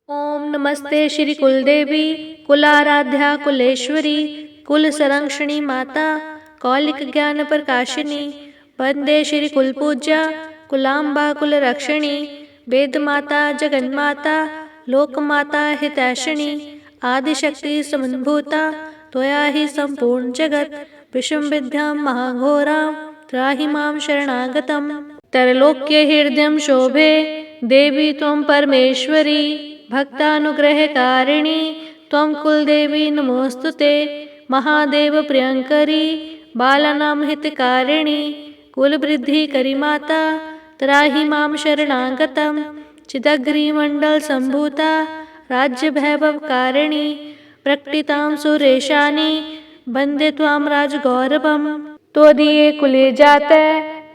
ओम नमस्ते श्री कुलदेवी कुलाराध्या कुलेश्वरी कुलसंरक्षणी माता कौलिक ज्ञान प्रकाशिनी वंदे श्री कुलपूज्या कुलाम्बा कुलरक्षिणी वेदमाता जगन्माता लोकमाता हितैषिणी आदिशक्ति समन्भूता त्वया हि सम्पूर्ण जगत् विषुम्विद्यां महाघोरां त्राहि मां शरणागतम्। त्रैलोक्य हृदयं शोभे देवी त्वं परमेश्वरी भक्तानुग्रहकारिणी त्वं कुलदेवी नमोऽस्तुते। महादेव प्रियंकरी बालानां हितकारिणी कुलवृद्धिकरी माता त्राहि मां शरणागतम्। चिदग्निमण्डल सम्भूता राज्यवैभवकारिणी प्रकटितां सुरेशानी वन्दे त्वां राजगौरवम्। त्वदीये कुले जाते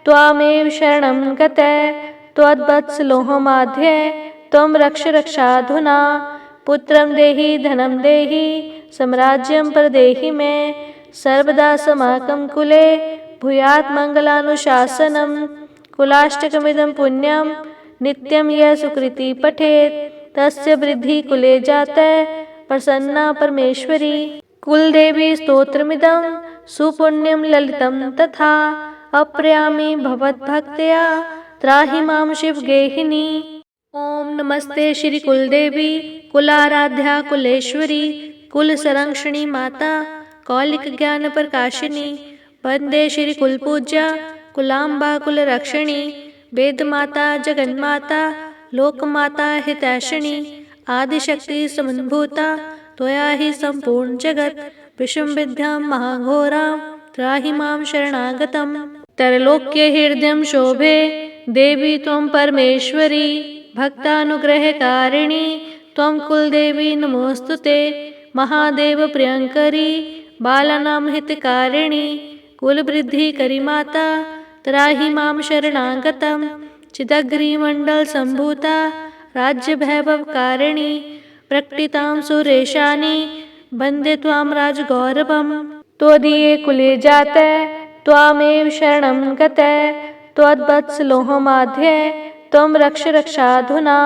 त्वामेव शरणं गते त्वद्वत्सलोहमाध्ये त्वं रक्ष रक्षाधुना। पुत्रं देहि धनं देहि साम्राज्यं प्रदेहि मे सर्वदा समाकं कुले भूयात् मङ्गलानुशासनम्। कुलाष्टकमिदं पुण्यं नित्यं यः सुकृति पठेत् तस्य वृद्धि कुले जाते प्रसन्ना परमेश्वरी। कुलदेवी स्तोत्रमिदं सुपुण्यं ललितं तथा अप्रयामि भवद्भक्त्या त्राहि मां शिवगेहिनी। ओम नमस्ते श्री कुलदेवी कुलाराध्या कुलेश्वरी कुलसंरक्षणी माता कौलिक ज्ञान प्रकाशिनी वंदे श्री कुलपूज्या कुलाम्बा कुलरक्षिणी वेदमाता जगन्माता लोकमाता हितैषिणी आदिशक्ति समन्भूता त्वया हि सम्पूर्ण जगत् विषुम्विद्यां महाघोरां त्राहि मां शरणागतम्। त्रैलोक्य हृदयं शोभे देवी त्वं परमेश्वरी भक्तानुग्रहकारिणी त्वं कुलदेवी नमोऽस्तुते। महादेव प्रियंकरी बालानां हितकारिणी कुलवृद्धिकरी माता त्राहि मां शरणागतम्। चिदग्निमण्डल सम्भूता राज्यवैभवकारिणी प्रकटितां सुरेशानी वन्दे त्वां राजगौरवम्। त्वदीये कुले जाते त्वामेव शरणं गते त्वद्वत्सलोहमाध्ये त्वं रक्ष रक्षाधुना।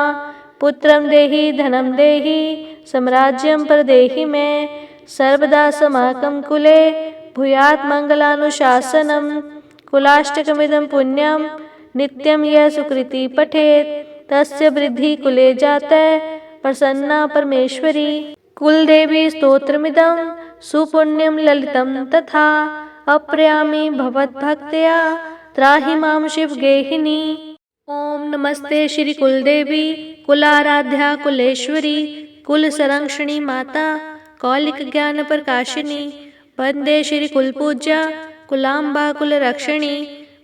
पुत्रं देहि धनं देहि साम्राज्यं प्रदेहि मे सर्वदा समाकं कुले भूयात् मङ्गलानुशासनम्। कुलाष्टकमिदं पुण्यं नित्यं यः सुकृति पठेत् तस्य वृद्धि कुले जाते प्रसन्ना परमेश्वरी। कुलदेवी स्तोत्रमिदं सुपुण्यं ललितं तथा अप्रयामि भवद्भक्त्या त्राहि मां शिवगेहिनी। ओम नमस्ते श्री कुलदेवी कुलाराध्या कुलेश्वरी कुलसंरक्षणी माता कौलिक ज्ञान प्रकाशिनी वंदे श्री कुलपूज्या कुलाम्बा कुलरक्षिणी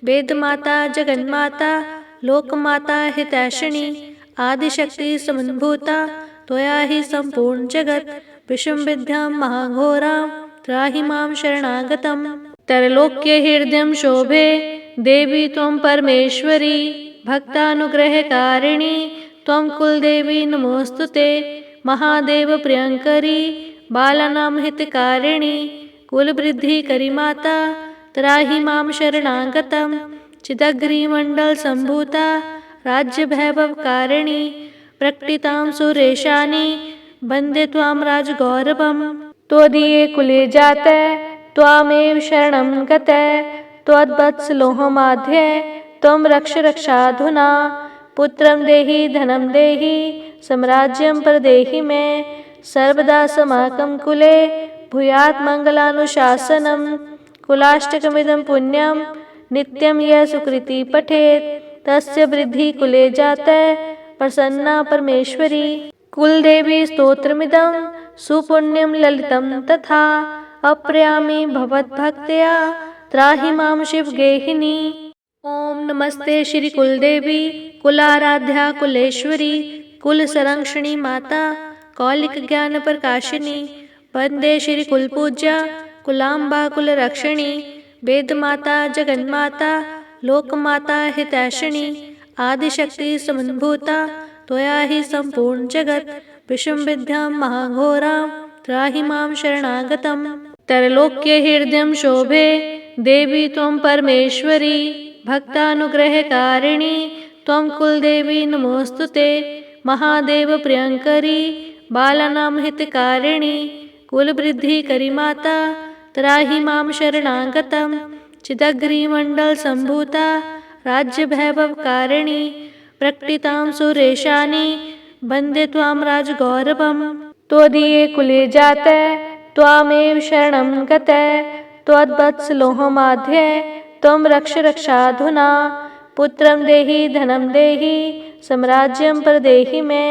वेदमाता जगन्माता लोकमाता हितैषिणी आदिशक्ति समन्भूता त्वया हि सम्पूर्ण जगत् विषुम्विद्यां महाघोरां त्राहि मां शरणागतम्। त्रैलोक्य हृदयं शोभे देवी त्वं परमेश्वरी भक्तानुग्रहकारिणी त्वं कुलदेवी नमोऽस्तुते। महादेव प्रियंकरी बालानां हितकारिणी कुलवृद्धिकरी माता त्राहि मां शरणागतम्। चिदग्निमण्डल सम्भूता राज्यवैभवकारिणी प्रकटितां सुरेशानी वन्दे त्वां राजगौरवं त्वदीये कुले जाते त्वामेव शरणं गते त्वद्वत्सलोहमाध्ये त्वं रक्ष रक्षाधुना पुत्रं देहि धनं देहि साम्राज्यं प्रदेहि मे सर्वदा समाकं कुले भूयात् मङ्गलानुशासनं कुलाष्टकमिदं पुण्यं नित्यं यः सुकृति पठेत् तस्य वृद्धि कुले जाते प्रसन्ना परमेश्वरी। कुलदेवी स्तोत्रमिदं सुपुण्यं ललितं तथा अप्रयामि भवद्भक्त्या त्राहि मां शिवगेहिनी। ओम नमस्ते श्री कुलदेवी कुलाराध्या कुलेश्वरी कुलसंरक्षणी माता कौलिक ज्ञान प्रकाशिनी वंदे श्री कुलपूज्या कुलाम्बा कुलरक्षिणी वेदमाता जगन्माता लोकमाता हितैषिणी आदिशक्ति समन्भूता त्वया हि सम्पूर्ण जगत् विषमविद्यां महाघोरां त्राहि मां शरणागतम्। त्रैलोक्य हृदयं शोभे देवी त्वं परमेश्वरी भक्तानुग्रहकारिणी त्वं कुलदेवी नमोस्तुते महादेव प्रियंकरी बालानां हितकारिणी कुलवृद्धिकरी माता त्राहि मां शरणागतम्। चिदग्रिमण्डल सम्भूता राज्यवैभवकारिणी प्रकटितां सुरेशानी वन्दे त्वां राजगौरवं त्वदीये कुले जाते त्वामेव शरणं गते त्वद्वत्सलोहमाध्ये त्वं रक्ष रक्षाधुना पुत्रं देहि धनं देहि साम्राज्यं प्रदेहि मे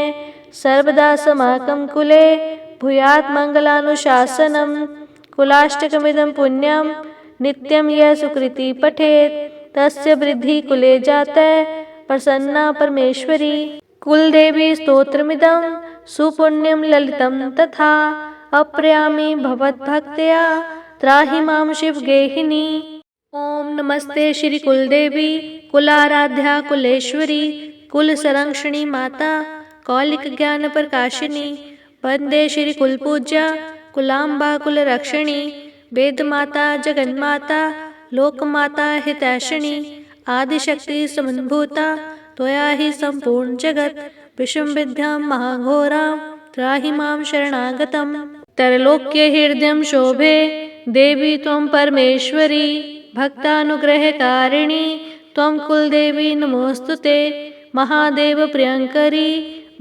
सर्वदा समाकं कुले भूयात् मङ्गलानुशासनं कुलाष्टकमिदं पुण्यं नित्यं यः सुकृति पठेत् तस्य वृद्धि कुले जाते प्रसन्ना परमेश्वरी। कुलदेवी स्तोत्रमिदं सुपुण्यं ललितं तथा अप्रयामि भवद्भक्त्या त्राहि मां शिवगेहिनी। ओम नमस्ते श्री कुलदेवी कुलाराध्या कुलेश्वरी कुलसंरक्षणी माता कौलिक ज्ञान प्रकाशिनी वंदे श्री कुलपूज्या कुलाम्बा कुलरक्षिणी वेदमाता जगन्माता लोकमाता हितैषिणी आदिशक्ति समन्भूता त्वया हि सम्पूर्ण जगत् विषमविद्यां महाघोरां त्राहि मां शरणागतम्। त्रैलोक्य हृदयं शोभे देवी त्वं परमेश्वरी भक्तानुग्रहकारिणी त्वं कुलदेवी नमोस्तुते महादेव प्रियंकरी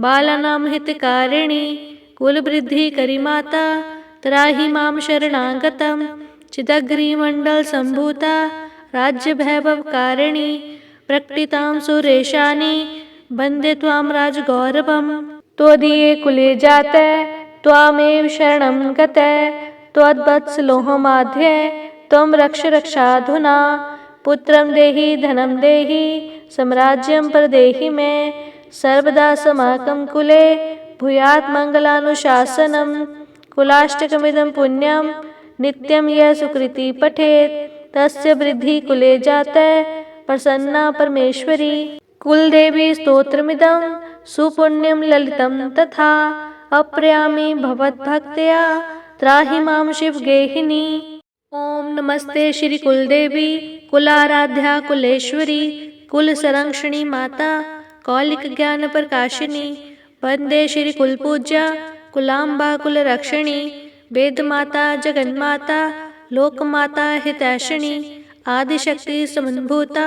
बालानां हितकारिणी कुलवृद्धिकरी माता त्राहि मां शरणागतम्। चिदग्रिमण्डल सम्भूता राज्यवैभवकारिणी प्रकटितां सुरेशानी वन्दे त्वां राजगौरवं त्वदीये कुले जाते त्वामेव शरणं गते त्वद्वत्सलोहमाध्ये त्वं रक्ष रक्षाधुना पुत्रं देहि धनं देहि साम्राज्यं प्रदेहि मे सर्वदा समाकं कुले भूयात् मङ्गलानुशासनं कुलाष्टकमिदं पुण्यं नित्यं यः सुकृति पठेत् तस्य वृद्धि कुले जाते प्रसन्ना परमेश्वरी। कुलदेवी स्तोत्रमिदं सुपुण्यं ललितं तथा अप्रयामि भवद्भक्त्या त्राहि मां शिवगेहिनी। ओम नमस्ते श्री कुलदेवी कुलाराध्या कुलेश्वरी कुलसंरक्षणी माता कौलिक ज्ञान प्रकाशिनी वंदे श्री कुलपूज्या कुलाम्बा कुलरक्षिणी वेदमाता जगन्माता लोकमाता हितैषिणी आदिशक्ति समन्भूता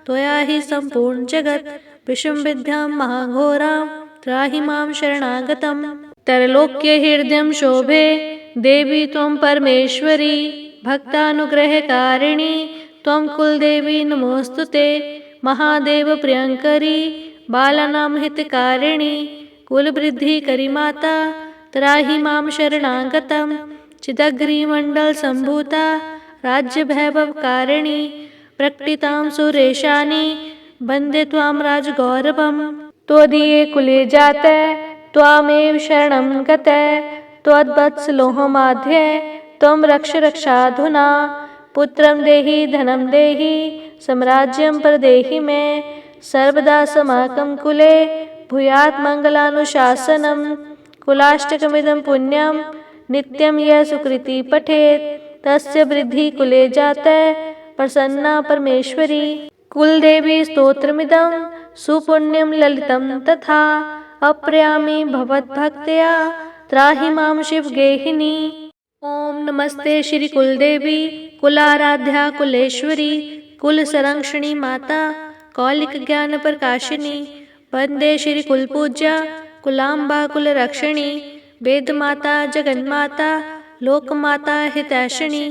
त्वया हि सम्पूर्ण जगत् विषमविद्यां महाघोरां त्राहि मां शरणागतम्। त्रैलोक्य हृदयं शोभे देवी त्वं परमेश्वरी भक्तानुग्रहकारिणी त्वं कुलदेवी नमोस्तुते महादेव प्रियंकरी बालानां हितकारिणी कुलवृद्धिकरी माता त्राहि मां शरणागतम्। चिदग्रिमण्डल सम्भूता राज्यवैभवकारिणी प्रकटितां सुरेशानी वन्दे त्वां राजगौरवं त्वदीये कुले जाते त्वामेव शरणं गते त्वद्वत्सलोहमाध्ये त्वं रक्ष रक्षाधुना पुत्रं देहि धनं देहि साम्राज्यं प्रदेहि मे सर्वदा समाकं कुले भूयात् मङ्गलानुशासनं कुलाष्टकमिदं पुण्यं नित्यं यः सुकृति पठेत् तस्य वृद्धि कुले जाते प्रसन्ना परमेश्वरी। कुलदेवी स्तोत्रमिदं सुपुण्यं ललितं तथा अप्रयामि भवद्भक्त्या त्राहि मां शिवगेहिनी। ओम नमस्ते श्री कुलदेवी कुलाराध्या कुलेश्वरी कुलसंरक्षणी माता कौलिक ज्ञान प्रकाशिनी। वंदे श्री कुलपूज्या कुलाम्बा कुलरक्षिणी वेद माता जगन्माता लोकमाता हितैषिणी।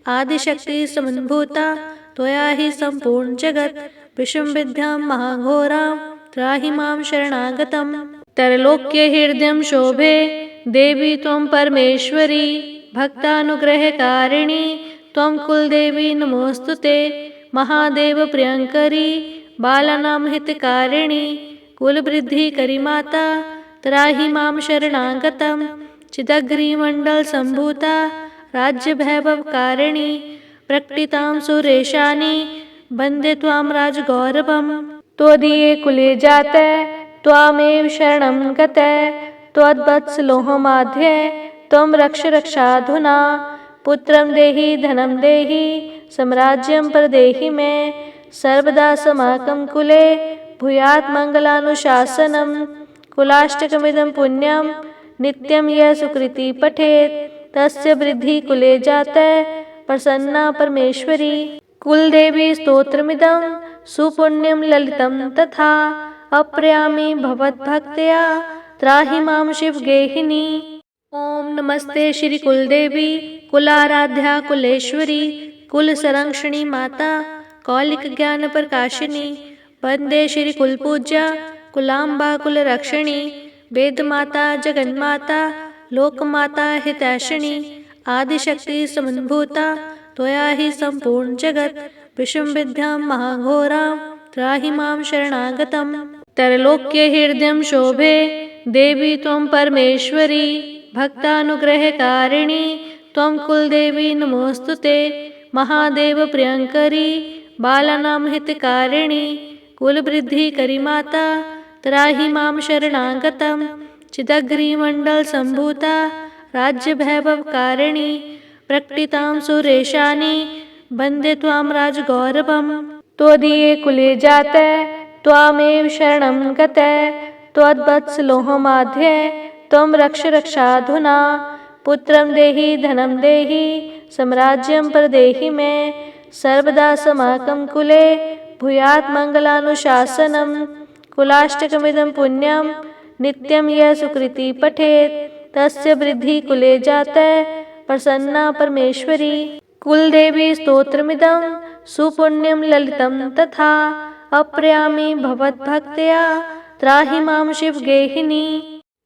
आदिशक्ति समन्भूता त्वया हि संपूर्ण जगत विषम विद्यां महाघोरां त्राहि मां शरणागतम्। त्रैलोक्य हृदयं शोभे देवी त्वं परमेश्वरी भक्तानुग्रहकारिणी त्वं कुलदेवी नमोस्तुते। महादेव प्रियंकरी बालानां हितकारिणी कुलवृद्धिकरी माता त्राहि मां शरणागतम्। चिदग्निमण्डल संभूता राज्य वैभवकारिणी प्रकटितां सुरेशानी वन्दे त्वां राजगौरवम्। त्वदीये कुले जाते त्वामेव शरणं गते त्वद्वत्सलोहमाध्ये त्वं रक्ष रक्षाधुना। पुत्रं देहि धनं देहि साम्राज्यं प्रदेहि मे सर्वदा समाकं कुले भूयात् मङ्गलानुशासनम्। कुलाष्टकमिदं पुण्यं नित्यं यः सुकृति पठेत् तस्य वृद्धि कुले जाते प्रसन्ना परमेश्वरी। कुलदेवी स्तोत्रमिदं सुपुण्यं ललितं तथा अप्रयामि भवद्भक्त्या त्राहि मां शिवगेहिनी। ओम नमस्ते श्री कुलदेवी कुलाराध्या कुलेश्वरी कुलसंरक्षणी माता कौलिक ज्ञान प्रकाशिनी। वंदे श्री कुलपूज्या कुलाम्बा कुलरक्षिणी वेद माता जगन्माता लोकमाता हितैषिणी। आदिशक्ति समन्भूता त्वया हि संपूर्ण जगत विषम विद्यां महाघोरां त्राहि मां शरणागतम्। त्रैलोक्य हृदयं शोभे देवी त्वं परमेश्वरी भक्तानुग्रहकारिणी त्वं कुलदेवी नमोस्तुते। महादेव प्रियंकरी बालानां हितकारिणी कुलवृद्धिकरी माता त्राहि मां शरणागतम्। चिदग्निमण्डल संभूता राज्य वैभवकारिणी प्रकटितां सुरेशानी वन्दे त्वां राजगौरवम्। त्वदीये कुले जाते त्वामेव शरणं गते त्वद्वत्सलोहमाध्ये त्वं रक्ष रक्षाधुना। पुत्रं देहि धनं देहि साम्राज्यं प्रदेहि मे सर्वदा समाकं कुले भूयात् मङ्गलानुशासनम्। कुलाष्टकमिदं पुण्यं नित्यं यः सुकृति पठेत् तस्य वृद्धि कुले जाते प्रसन्ना परमेश्वरी। कुलदेवी स्तोत्रमिदं सुपुण्यं ललितं तथा अप्रयामि भवद्भक्त्या त्राहि मां शिवगेहिनी।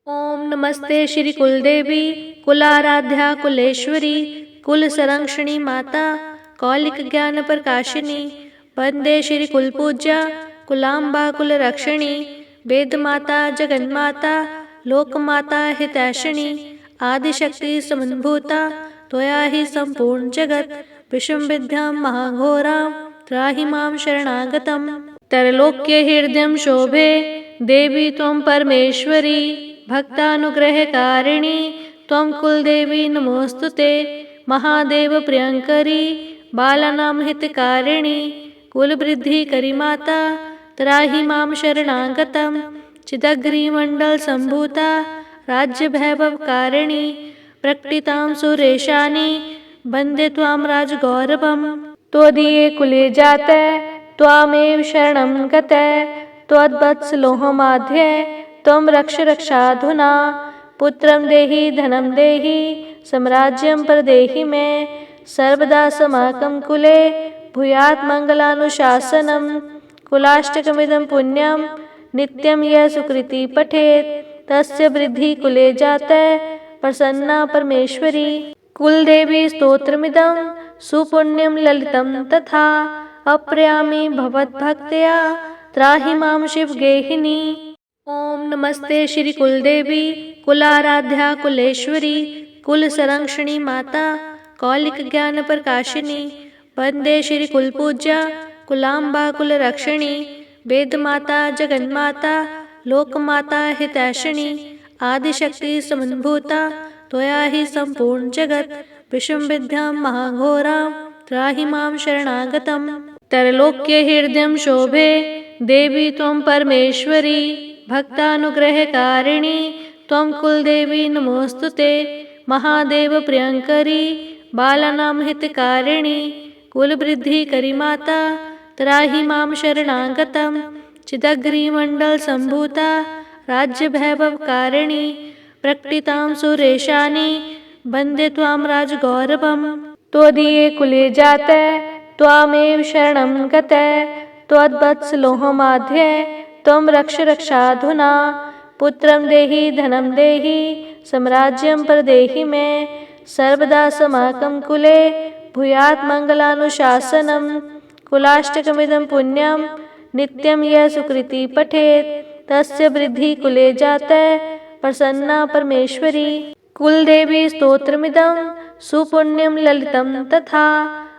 ओम नमस्ते श्री कुलदेवी कुलाराध्या कुलेश्वरी कुलसंरक्षणी माता कौलिक ज्ञान प्रकाशिनी। वंदे श्री कुलपूज्या कुलाम्बा कुलरक्षिणी वेद माता जगन्माता लोकमाता हितैषिणी। आदिशक्ति समन्भूता त्वया हि संपूर्ण जगत विषम विद्यां महाघोरां त्राहि मां शरणागतम्। त्रैलोक्य हृदयं शोभे देवी त्वं परमेश्वरी भक्तानुग्रहकारिणी त्वं कुलदेवी नमोस्तुते। महादेव प्रियंकरी बालानां हितकारिणी कुलवृद्धिकरी माता त्राहि मां शरणागतम्। चिदग्निमण्डल संभूता राज्य वैभवकारिणी प्रकटितां सुरेशानी वन्दे त्वां राजगौरवम्। त्वदीये कुले जाते त्वामेव शरणं गते त्वद्वत्सलोहमाध्ये त्वं रक्ष रक्षाधुना। पुत्रं देहि धनं देहि साम्राज्यं प्रदेहि मे सर्वदा समाकं कुले भूयात् मङ्गलानुशासनम्। कुलाष्टकमिदं पुण्यं नित्यं यः सुकृति पठेत् तस्य वृद्धि कुले जाते प्रसन्ना परमेश्वरी। कुलदेवी स्तोत्रमिदं सुपुण्यं ललितं तथा अप्रयामि भवद्भक्त्या त्राहि मां शिवगेहिनी। ओम नमस्ते श्री कुलदेवी कुलाराध्या कुलेश्वरी कुलसंरक्षणी माता कौलिक ज्ञान प्रकाशिनी। वंदे श्री कुलपूज्या कुलाम्बा कुलरक्षिणी वेद माता जगन्माता लोकमाता हितैषिणी। आदिशक्ति समन्भूता त्वया हि संपूर्ण जगत विषम विद्यां महाघोरां त्राहि मां शरणागतम्। त्रैलोक्य हृदयं शोभे देवी त्वं परमेश्वरी भक्तानुग्रहकारिणी त्वं कुलदेवी नमोऽस्तुते। महादेव प्रियंकरी बालानां हितकारिणी कुलवृद्धिकरी माता त्राहि मां शरणागतं। चिदग्निमण्डलसम्भूता राज्यवैभवकारिणी प्रकटितां सुरेशानि वन्दे त्वां राजगौरवं। त्वदीये कुले जाते त्वामेव शरणं गते। त्वद्वत्सलोहमाध्ये त्वं रक्ष रक्षाधुना। पुत्रं देहि धनं देहि साम्राज्यं प्रदेहि मे। सर्वदा समाकं कुले भूयात् मङ्गलानुशासनम्। कुलाष्टकमिदं पुण्यं नित्यं यः सुकृति पठेत् तस्य वृद्धि कुले जाते प्रसन्ना परमेश्वरी। कुलदेवी स्तोत्रमिदं सुपुण्यं ललितं तथा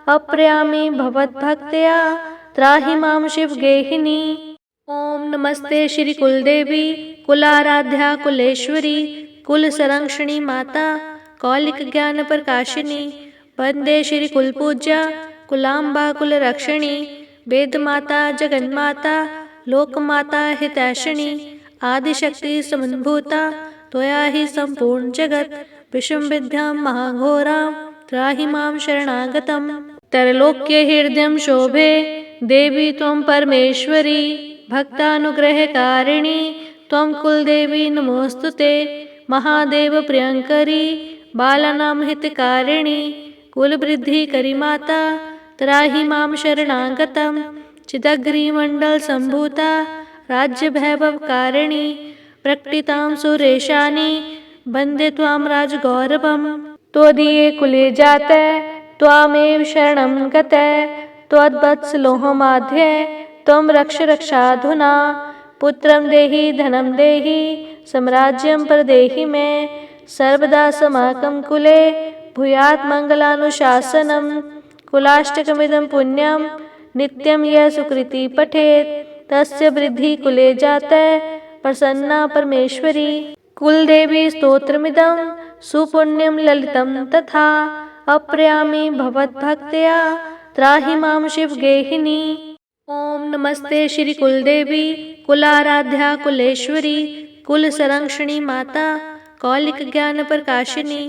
अप्रयामि भवद्भक्त्या त्राहि मां शिवगेहिनी। ओम नमस्ते श्री कुलदेवी कुलाराध्या कुलेश्वरी कुलसंरक्षणी माता कौलिक ज्ञान प्रकाशिनी। वंदे श्री कुलपूज्या कुलाम्बा कुलरक्षिणी। वेदमाता जगन्माता लोकमाता हितैषिणी। आदिशक्ति समन्भूता त्वया हि सम्पूर्ण जगत्। विषमविद्यां महाघोरां त्राहि मां शरणागतं। त्रैलोक्य हृदयं शोभे देवी त्वं परमेश्वरी। भक्तानुग्रहकारिणी त्वं कुलदेवी नमोऽस्तुते। महादेव प्रियंकरी बालानां हितकारिणी कुलवृद्धिकरी माता त्राहि मां शरणागतं। चिदग्निमण्डलसम्भूता राज्यवैभवकारिणी प्रकटितां सुरेशानि वन्दे त्वां राजगौरवं। त्वदीये कुले जाते त्वामेव शरणं गते। त्वद्वत्सलोहमाध्ये त्वं रक्ष रक्षाधुना। पुत्रं देहि धनं देहि साम्राज्यं प्रदेहि मे। सर्वदा समाकं कुले भूयात् मङ्गलानुशासनम्। कुलाष्टकमिदं पुण्यं नित्यं यः सुकृति पठेत् तस्य वृद्धि कुले जाते प्रसन्ना परमेश्वरी। कुलदेवी स्तोत्रमिदं सुपुण्यं ललितं तथा अप्रयामि भवद्भक्त्या त्राहि मां शिवगेहिनी। ओम नमस्ते श्री कुलदेवी कुलाराध्या कुलेश्वरी कुलसंरक्षणी माता कौलिक ज्ञान प्रकाशिनी।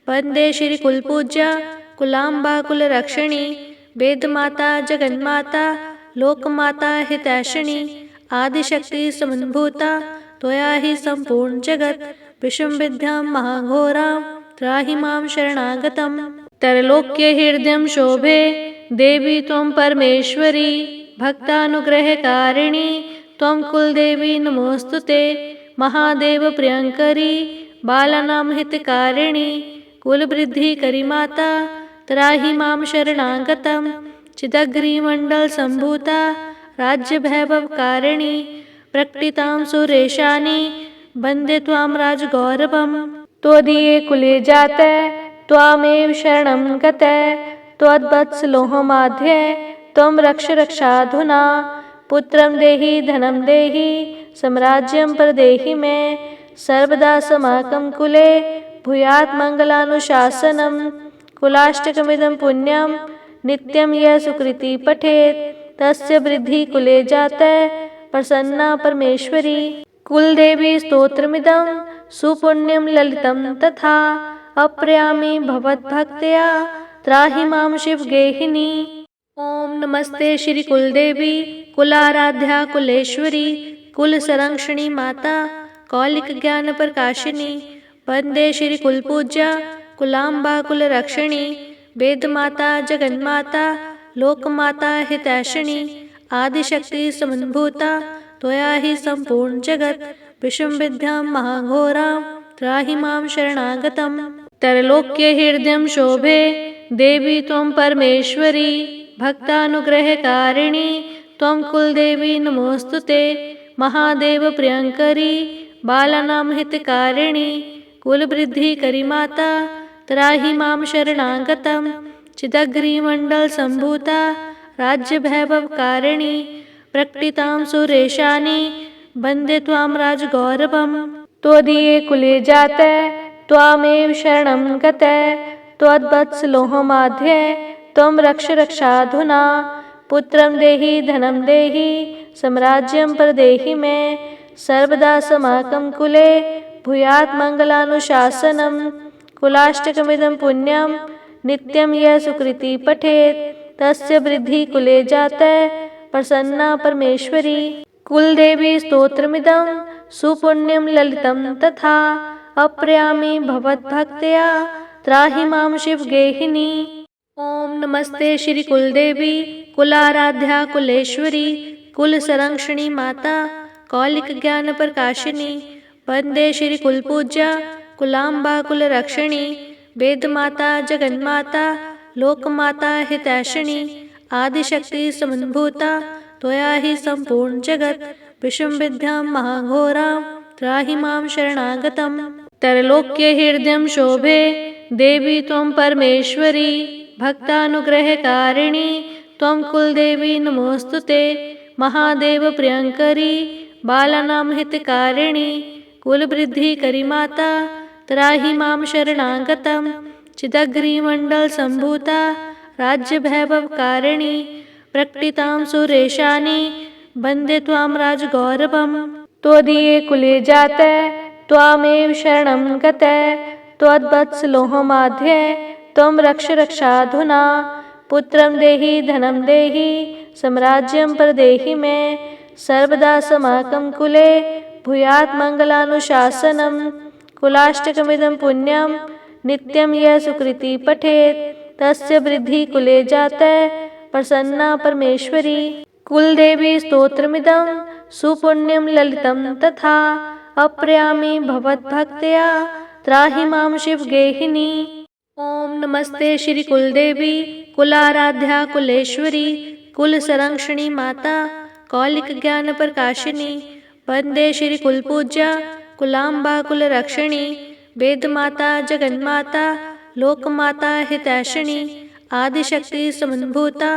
वंदे श्री कुलपूज्या कुलाम्बा कुलरक्षिणी। वेदमाता जगन्माता लोकमाता हितैषिणी। आदिशक्ति समन्भूता त्वया हि सम्पूर्ण जगत्। विषमविद्यां महाघोरां त्राहि मां शरणागतं। त्रैलोक्य हृदयं शोभे देवी त्वं परमेश्वरी। भक्तानुग्रहकारिणी त्वं कुलदेवी नमोऽस्तुते। महादेव प्रियंकरी बालानां हितकारिणी कुलवृद्धिकरी माता त्राहि मां शरणागतं। चिदग्निमण्डलसम्भूता राज्यवैभवकारिणी प्रकटितां सुरेशानि वन्दे त्वां राजगौरवं। त्वदीये कुले जाते त्वामेव शरणं गते। त्वद्वत्सलोहमाध्ये त्वं रक्ष रक्षाधुना। पुत्रं देहि धनं देहि साम्राज्यं प्रदेहि मे। सर्वदा समाकं कुले भूयात् मङ्गलानुशासनम्। कुलाष्टकमिदं पुण्यं नित्यं यः सुकृति पठेत् तस्य वृद्धि कुले जाते प्रसन्ना परमेश्वरी। कुलदेवी स्तोत्रमिदं सुपुण्यं ललितं तथा अप्रयामि भवद्भक्त्या त्राहि मां शिवगेहिनी। ओम नमस्ते श्री कुलदेवी कुलाराध्या कुलेश्वरी कुलसंरक्षणी माता कौलिक ज्ञान प्रकाशिनी। वंदे श्री कुलपूज्या कुलाम्बा कुलरक्षिणी। वेदमाता जगन्माता लोकमाता हितैषिणी। आदिशक्ति समन्भूता त्वया हि सम्पूर्ण जगत्। विषमविद्यां महाघोरां त्राहि मां शरणागतं। त्रैलोक्य हृदयं शोभे देवी त्वं परमेश्वरी। भक्तानुग्रहकारिणी त्वं कुलदेवी नमोऽस्तुते। महादेव प्रियंकरी बालानां हितकारिणी कुलवृद्धिकरी माता त्राहि मां शरणागतं। चिदग्निमण्डलसम्भूता राज्यवैभवकारिणी प्रकटितां सुरेशानि वन्दे त्वां राजगौरवं। त्वदीये कुले जाते त्वामेव शरणं गते। त्वद्वत्सलोहमाध्ये त्वं रक्ष रक्षाधुना। पुत्रं देहि धनं देहि साम्राज्यं प्रदेहि मे। सर्वदा समाकं कुले भूयात् मङ्गलानुशासनं। कुलाष्टकमिदं पुण्यं नित्यं यः सुकृती पठेत् तस्य वृद्धिः कुले जातः प्रसन्ना परमेश्वरी। कुलदेवी स्तोत्रमिदं सुपुण्यं ललितं तथा अप्रयामि भवद्भक्त्या त्राहि मां शिवगेहिनी। ओम नमस्ते श्री कुलदेवी कुलाराध्या कुलेश्वरी कुलसंरक्षणी माता कौलिक ज्ञान प्रकाशिनी। वंदे श्री कुलपूज्या कुलाम्बा कुलरक्षिणी वेदमाता जगन्माता लोकमाता हितैषिणी। आदिशक्ति समन्भूता त्वया हि सम्पूर्ण जगत् विषम विद्यां महाघोरां त्राहि मां शरणागतम्। त्रैलोक्य हृदयं शोभे देवी त्वं परमेश्वरी भक्तानुग्रहकारिणी त्वं कुलदेवी नमोस्तुते। महादेव प्रियंकरी बालानां हितकारिणी कुलवृद्धिकरी माता त्राहि मां शरणागतम्। चिदग्निमण्डल सम्भूता राज्यवैभवकारिणी प्रकटितां सुरेशानी वन्दे त्वां राजगौरवम्। त्वदीये कुले जातः त्वामेव शरणं गतः त्वद्वत्सलोहमाध्ये त्वं रक्ष रक्षाधुना। पुत्रं देहि धनं देहि साम्राज्यं प्रदेहि मे सर्वदा समाकं कुले भूयात् मङ्गलानुशासनं। कुलाष्टकमिदं पुण्यं नित्यं यः सुकृती पठेत् तस्य वृद्धिः कुले जातः प्रसन्ना परमेश्वरी। कुलदेवी स्तोत्रमिदं सुपुण्यं ललितं तथा अप्रयामि भवद्भक्त्या त्राहि मां शिवगेहिनी। ओम नमस्ते श्री कुलदेवी कुलाराध्या कुलेश्वरी कुलसंरक्षणी माता कौलिक ज्ञान प्रकाशिनी। वंदे श्री कुलपूज्या कुलाम्बा कुलरक्षिणी वेदमाता जगन्माता लोकमाता हितैषिणी। आदिशक्ति समन्भूता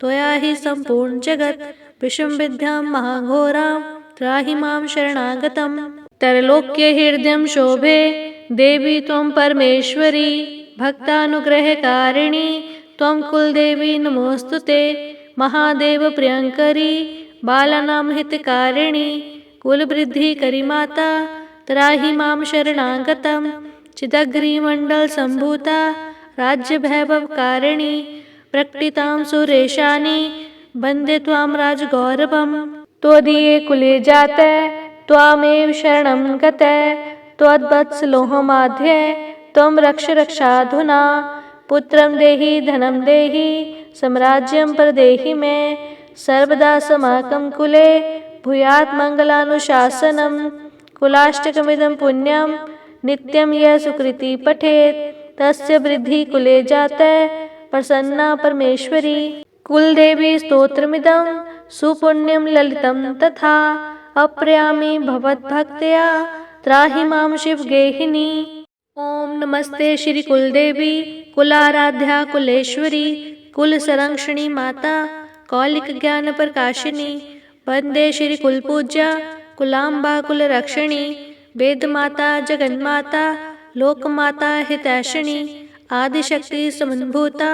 त्वया हि सम्पूर्ण जगत् विषम विद्यां महाघोरां त्राहि मां शरणागतम्। त्रैलोक्य हृदयं शोभे देवी त्वं परमेश्वरी भक्तानुग्रहकारिणी त्वं कुलदेवी नमोस्तुते। महादेव प्रियंकरी बालानां हितकारिणी कुलवृद्धिकरी माता त्राहि मां शरणागतम्। चिदग्निमण्डल सम्भूता राज्यवैभवकारिणी प्रकटितां सुरेशानी वन्दे त्वां राजगौरवम्। त्वदीये कुले जातः त्वामेव शरणं गतः त्वद्वत्सलोहमाध्ये त्वं रक्ष रक्षाधुना। पुत्रं देहि धनं देहि साम्राज्यं प्रदेहि मे सर्वदा समाकं कुले भूयात् मङ्गलानुशासनं। कुलाष्टकमिदं पुण्यं नित्यं यः सुकृती पठेत् तस्य वृद्धिः कुले जातः प्रसन्ना परमेश्वरी। कुलदेवी स्तोत्रमिदं सुपुण्यं ललितं तथा अप्रयामि भवद्भक्त्या त्राहि मां शिवगेहिनी। ओम नमस्ते श्री कुलदेवी कुलाराध्या कुलेश्वरी कुलसंरक्षणी माता कौलिक ज्ञान प्रकाशिनी। वंदे श्री कुलपूज्या कुलाम्बा कुलरक्षिणी वेदमाता जगन्माता लोकमाता हितैषिणी। आदिशक्ति समन्भूता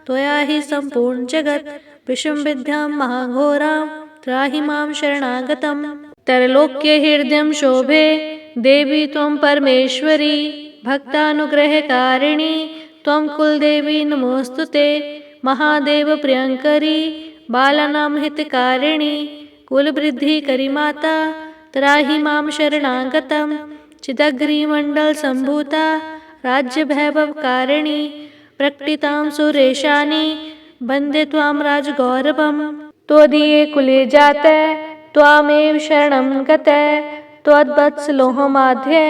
त्वया हि सम्पूर्ण जगत् विषम विद्यां महाघोरां त्राहि मां शरणागतम्। त्रैलोक्य हृदयं शोभे देवी त्वं परमेश्वरी भक्तानुग्रहकारिणी त्वं कुलदेवी नमोस्तुते। महादेव प्रियंकरी बालानां हितकारिणी कुलवृद्धिकरी माता त्राहि मां शरणागतम्। चिदग्निमण्डल सम्भूता राज्यवैभवकारिणी प्रकटितां सुरेशानी वन्दे त्वां राजगौरवम्। त्वदीये कुले जातः त्वामेव शरणं गतः त्वद्वत्सलोहमाध्ये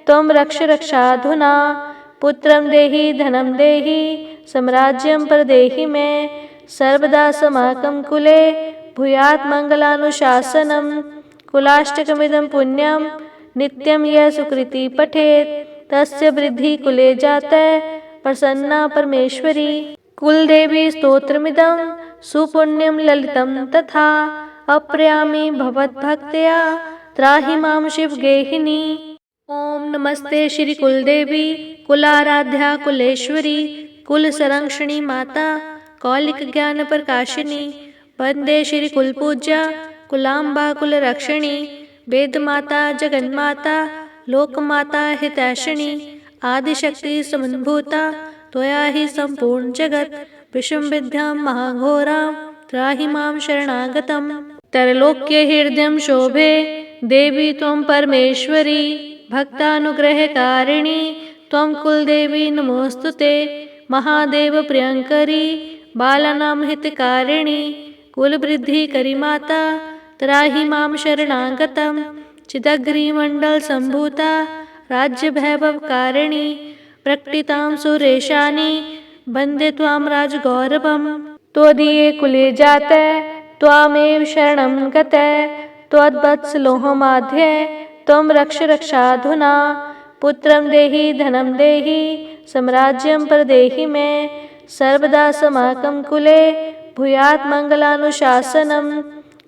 त्वं रक्ष रक्षाधुना। पुत्रं देहि धनं देहि साम्राज्यं प्रदेहि मे सर्वदा समाकं कुले भूयात् मङ्गलानुशासनं। कुलाष्टकमिदं पुण्यं नित्यं यः सुकृती पठेत् तस्य वृद्धिः कुले जातः प्रसन्ना परमेश्वरी। कुलदेवी स्तोत्रमिदं सुपुण्यं ललितं तथा अप्रयामि भवद्भक्त्या त्राहि मां शिवगेहिनी। ओम नमस्ते श्री कुलदेवी कुलाराध्या कुलेश्वरी कुलसंरक्षणी माता कौलिक ज्ञान प्रकाशिनी। वंदे श्री कुलपूज्या कुलाम्बा कुलरक्षिणी वेदमाता जगन्माता लोकमाता हितैषिणी आदिशक्ति समन्भूता त्वया हि सम्पूर्ण जगत् विषमविद्यां महाघोरां त्राहि मां शरणागतम्। त्रैलोक्य हृदयं शोभे देवी त्वं परमेश्वरी भक्तानुग्रहकारिणी त्वं कुलदेवी नमोऽस्तुते। महादेव प्रियंकरी बालानां हितकारिणी कुलवृद्धिकरी माता त्राहि मां शरणागतम्। चिदग्निमण्डल सम्भूता राज्यवैभवकारिणी प्रकटितां सुरेशानी वन्दे त्वां राजगौरवम्। त्वदीये कुले जाते त्वामेव शरणं गते त्वद्वत्सलोहमाध्ये त्वं रक्ष रक्षाधुना। पुत्रं देहि धनं देहि साम्राज्यं प्रदेहि मे सर्वदा समाकं कुले भूयात् मङ्गलानुशासनम्।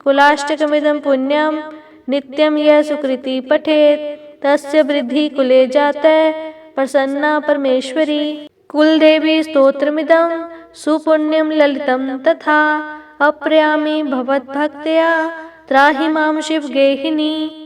कुलाष्टकमिदं पुण्यं नित्यं यः सुकृति पठेत् तस्य वृद्धिः कुले जाते प्रसन्ना परमेश्वरी। कुलदेवी स्तोत्रमिदं सुपुण्यं ललितं तथा अप्रयामि भवद्भक्त्या त्राहि मां शिवगेहिनी।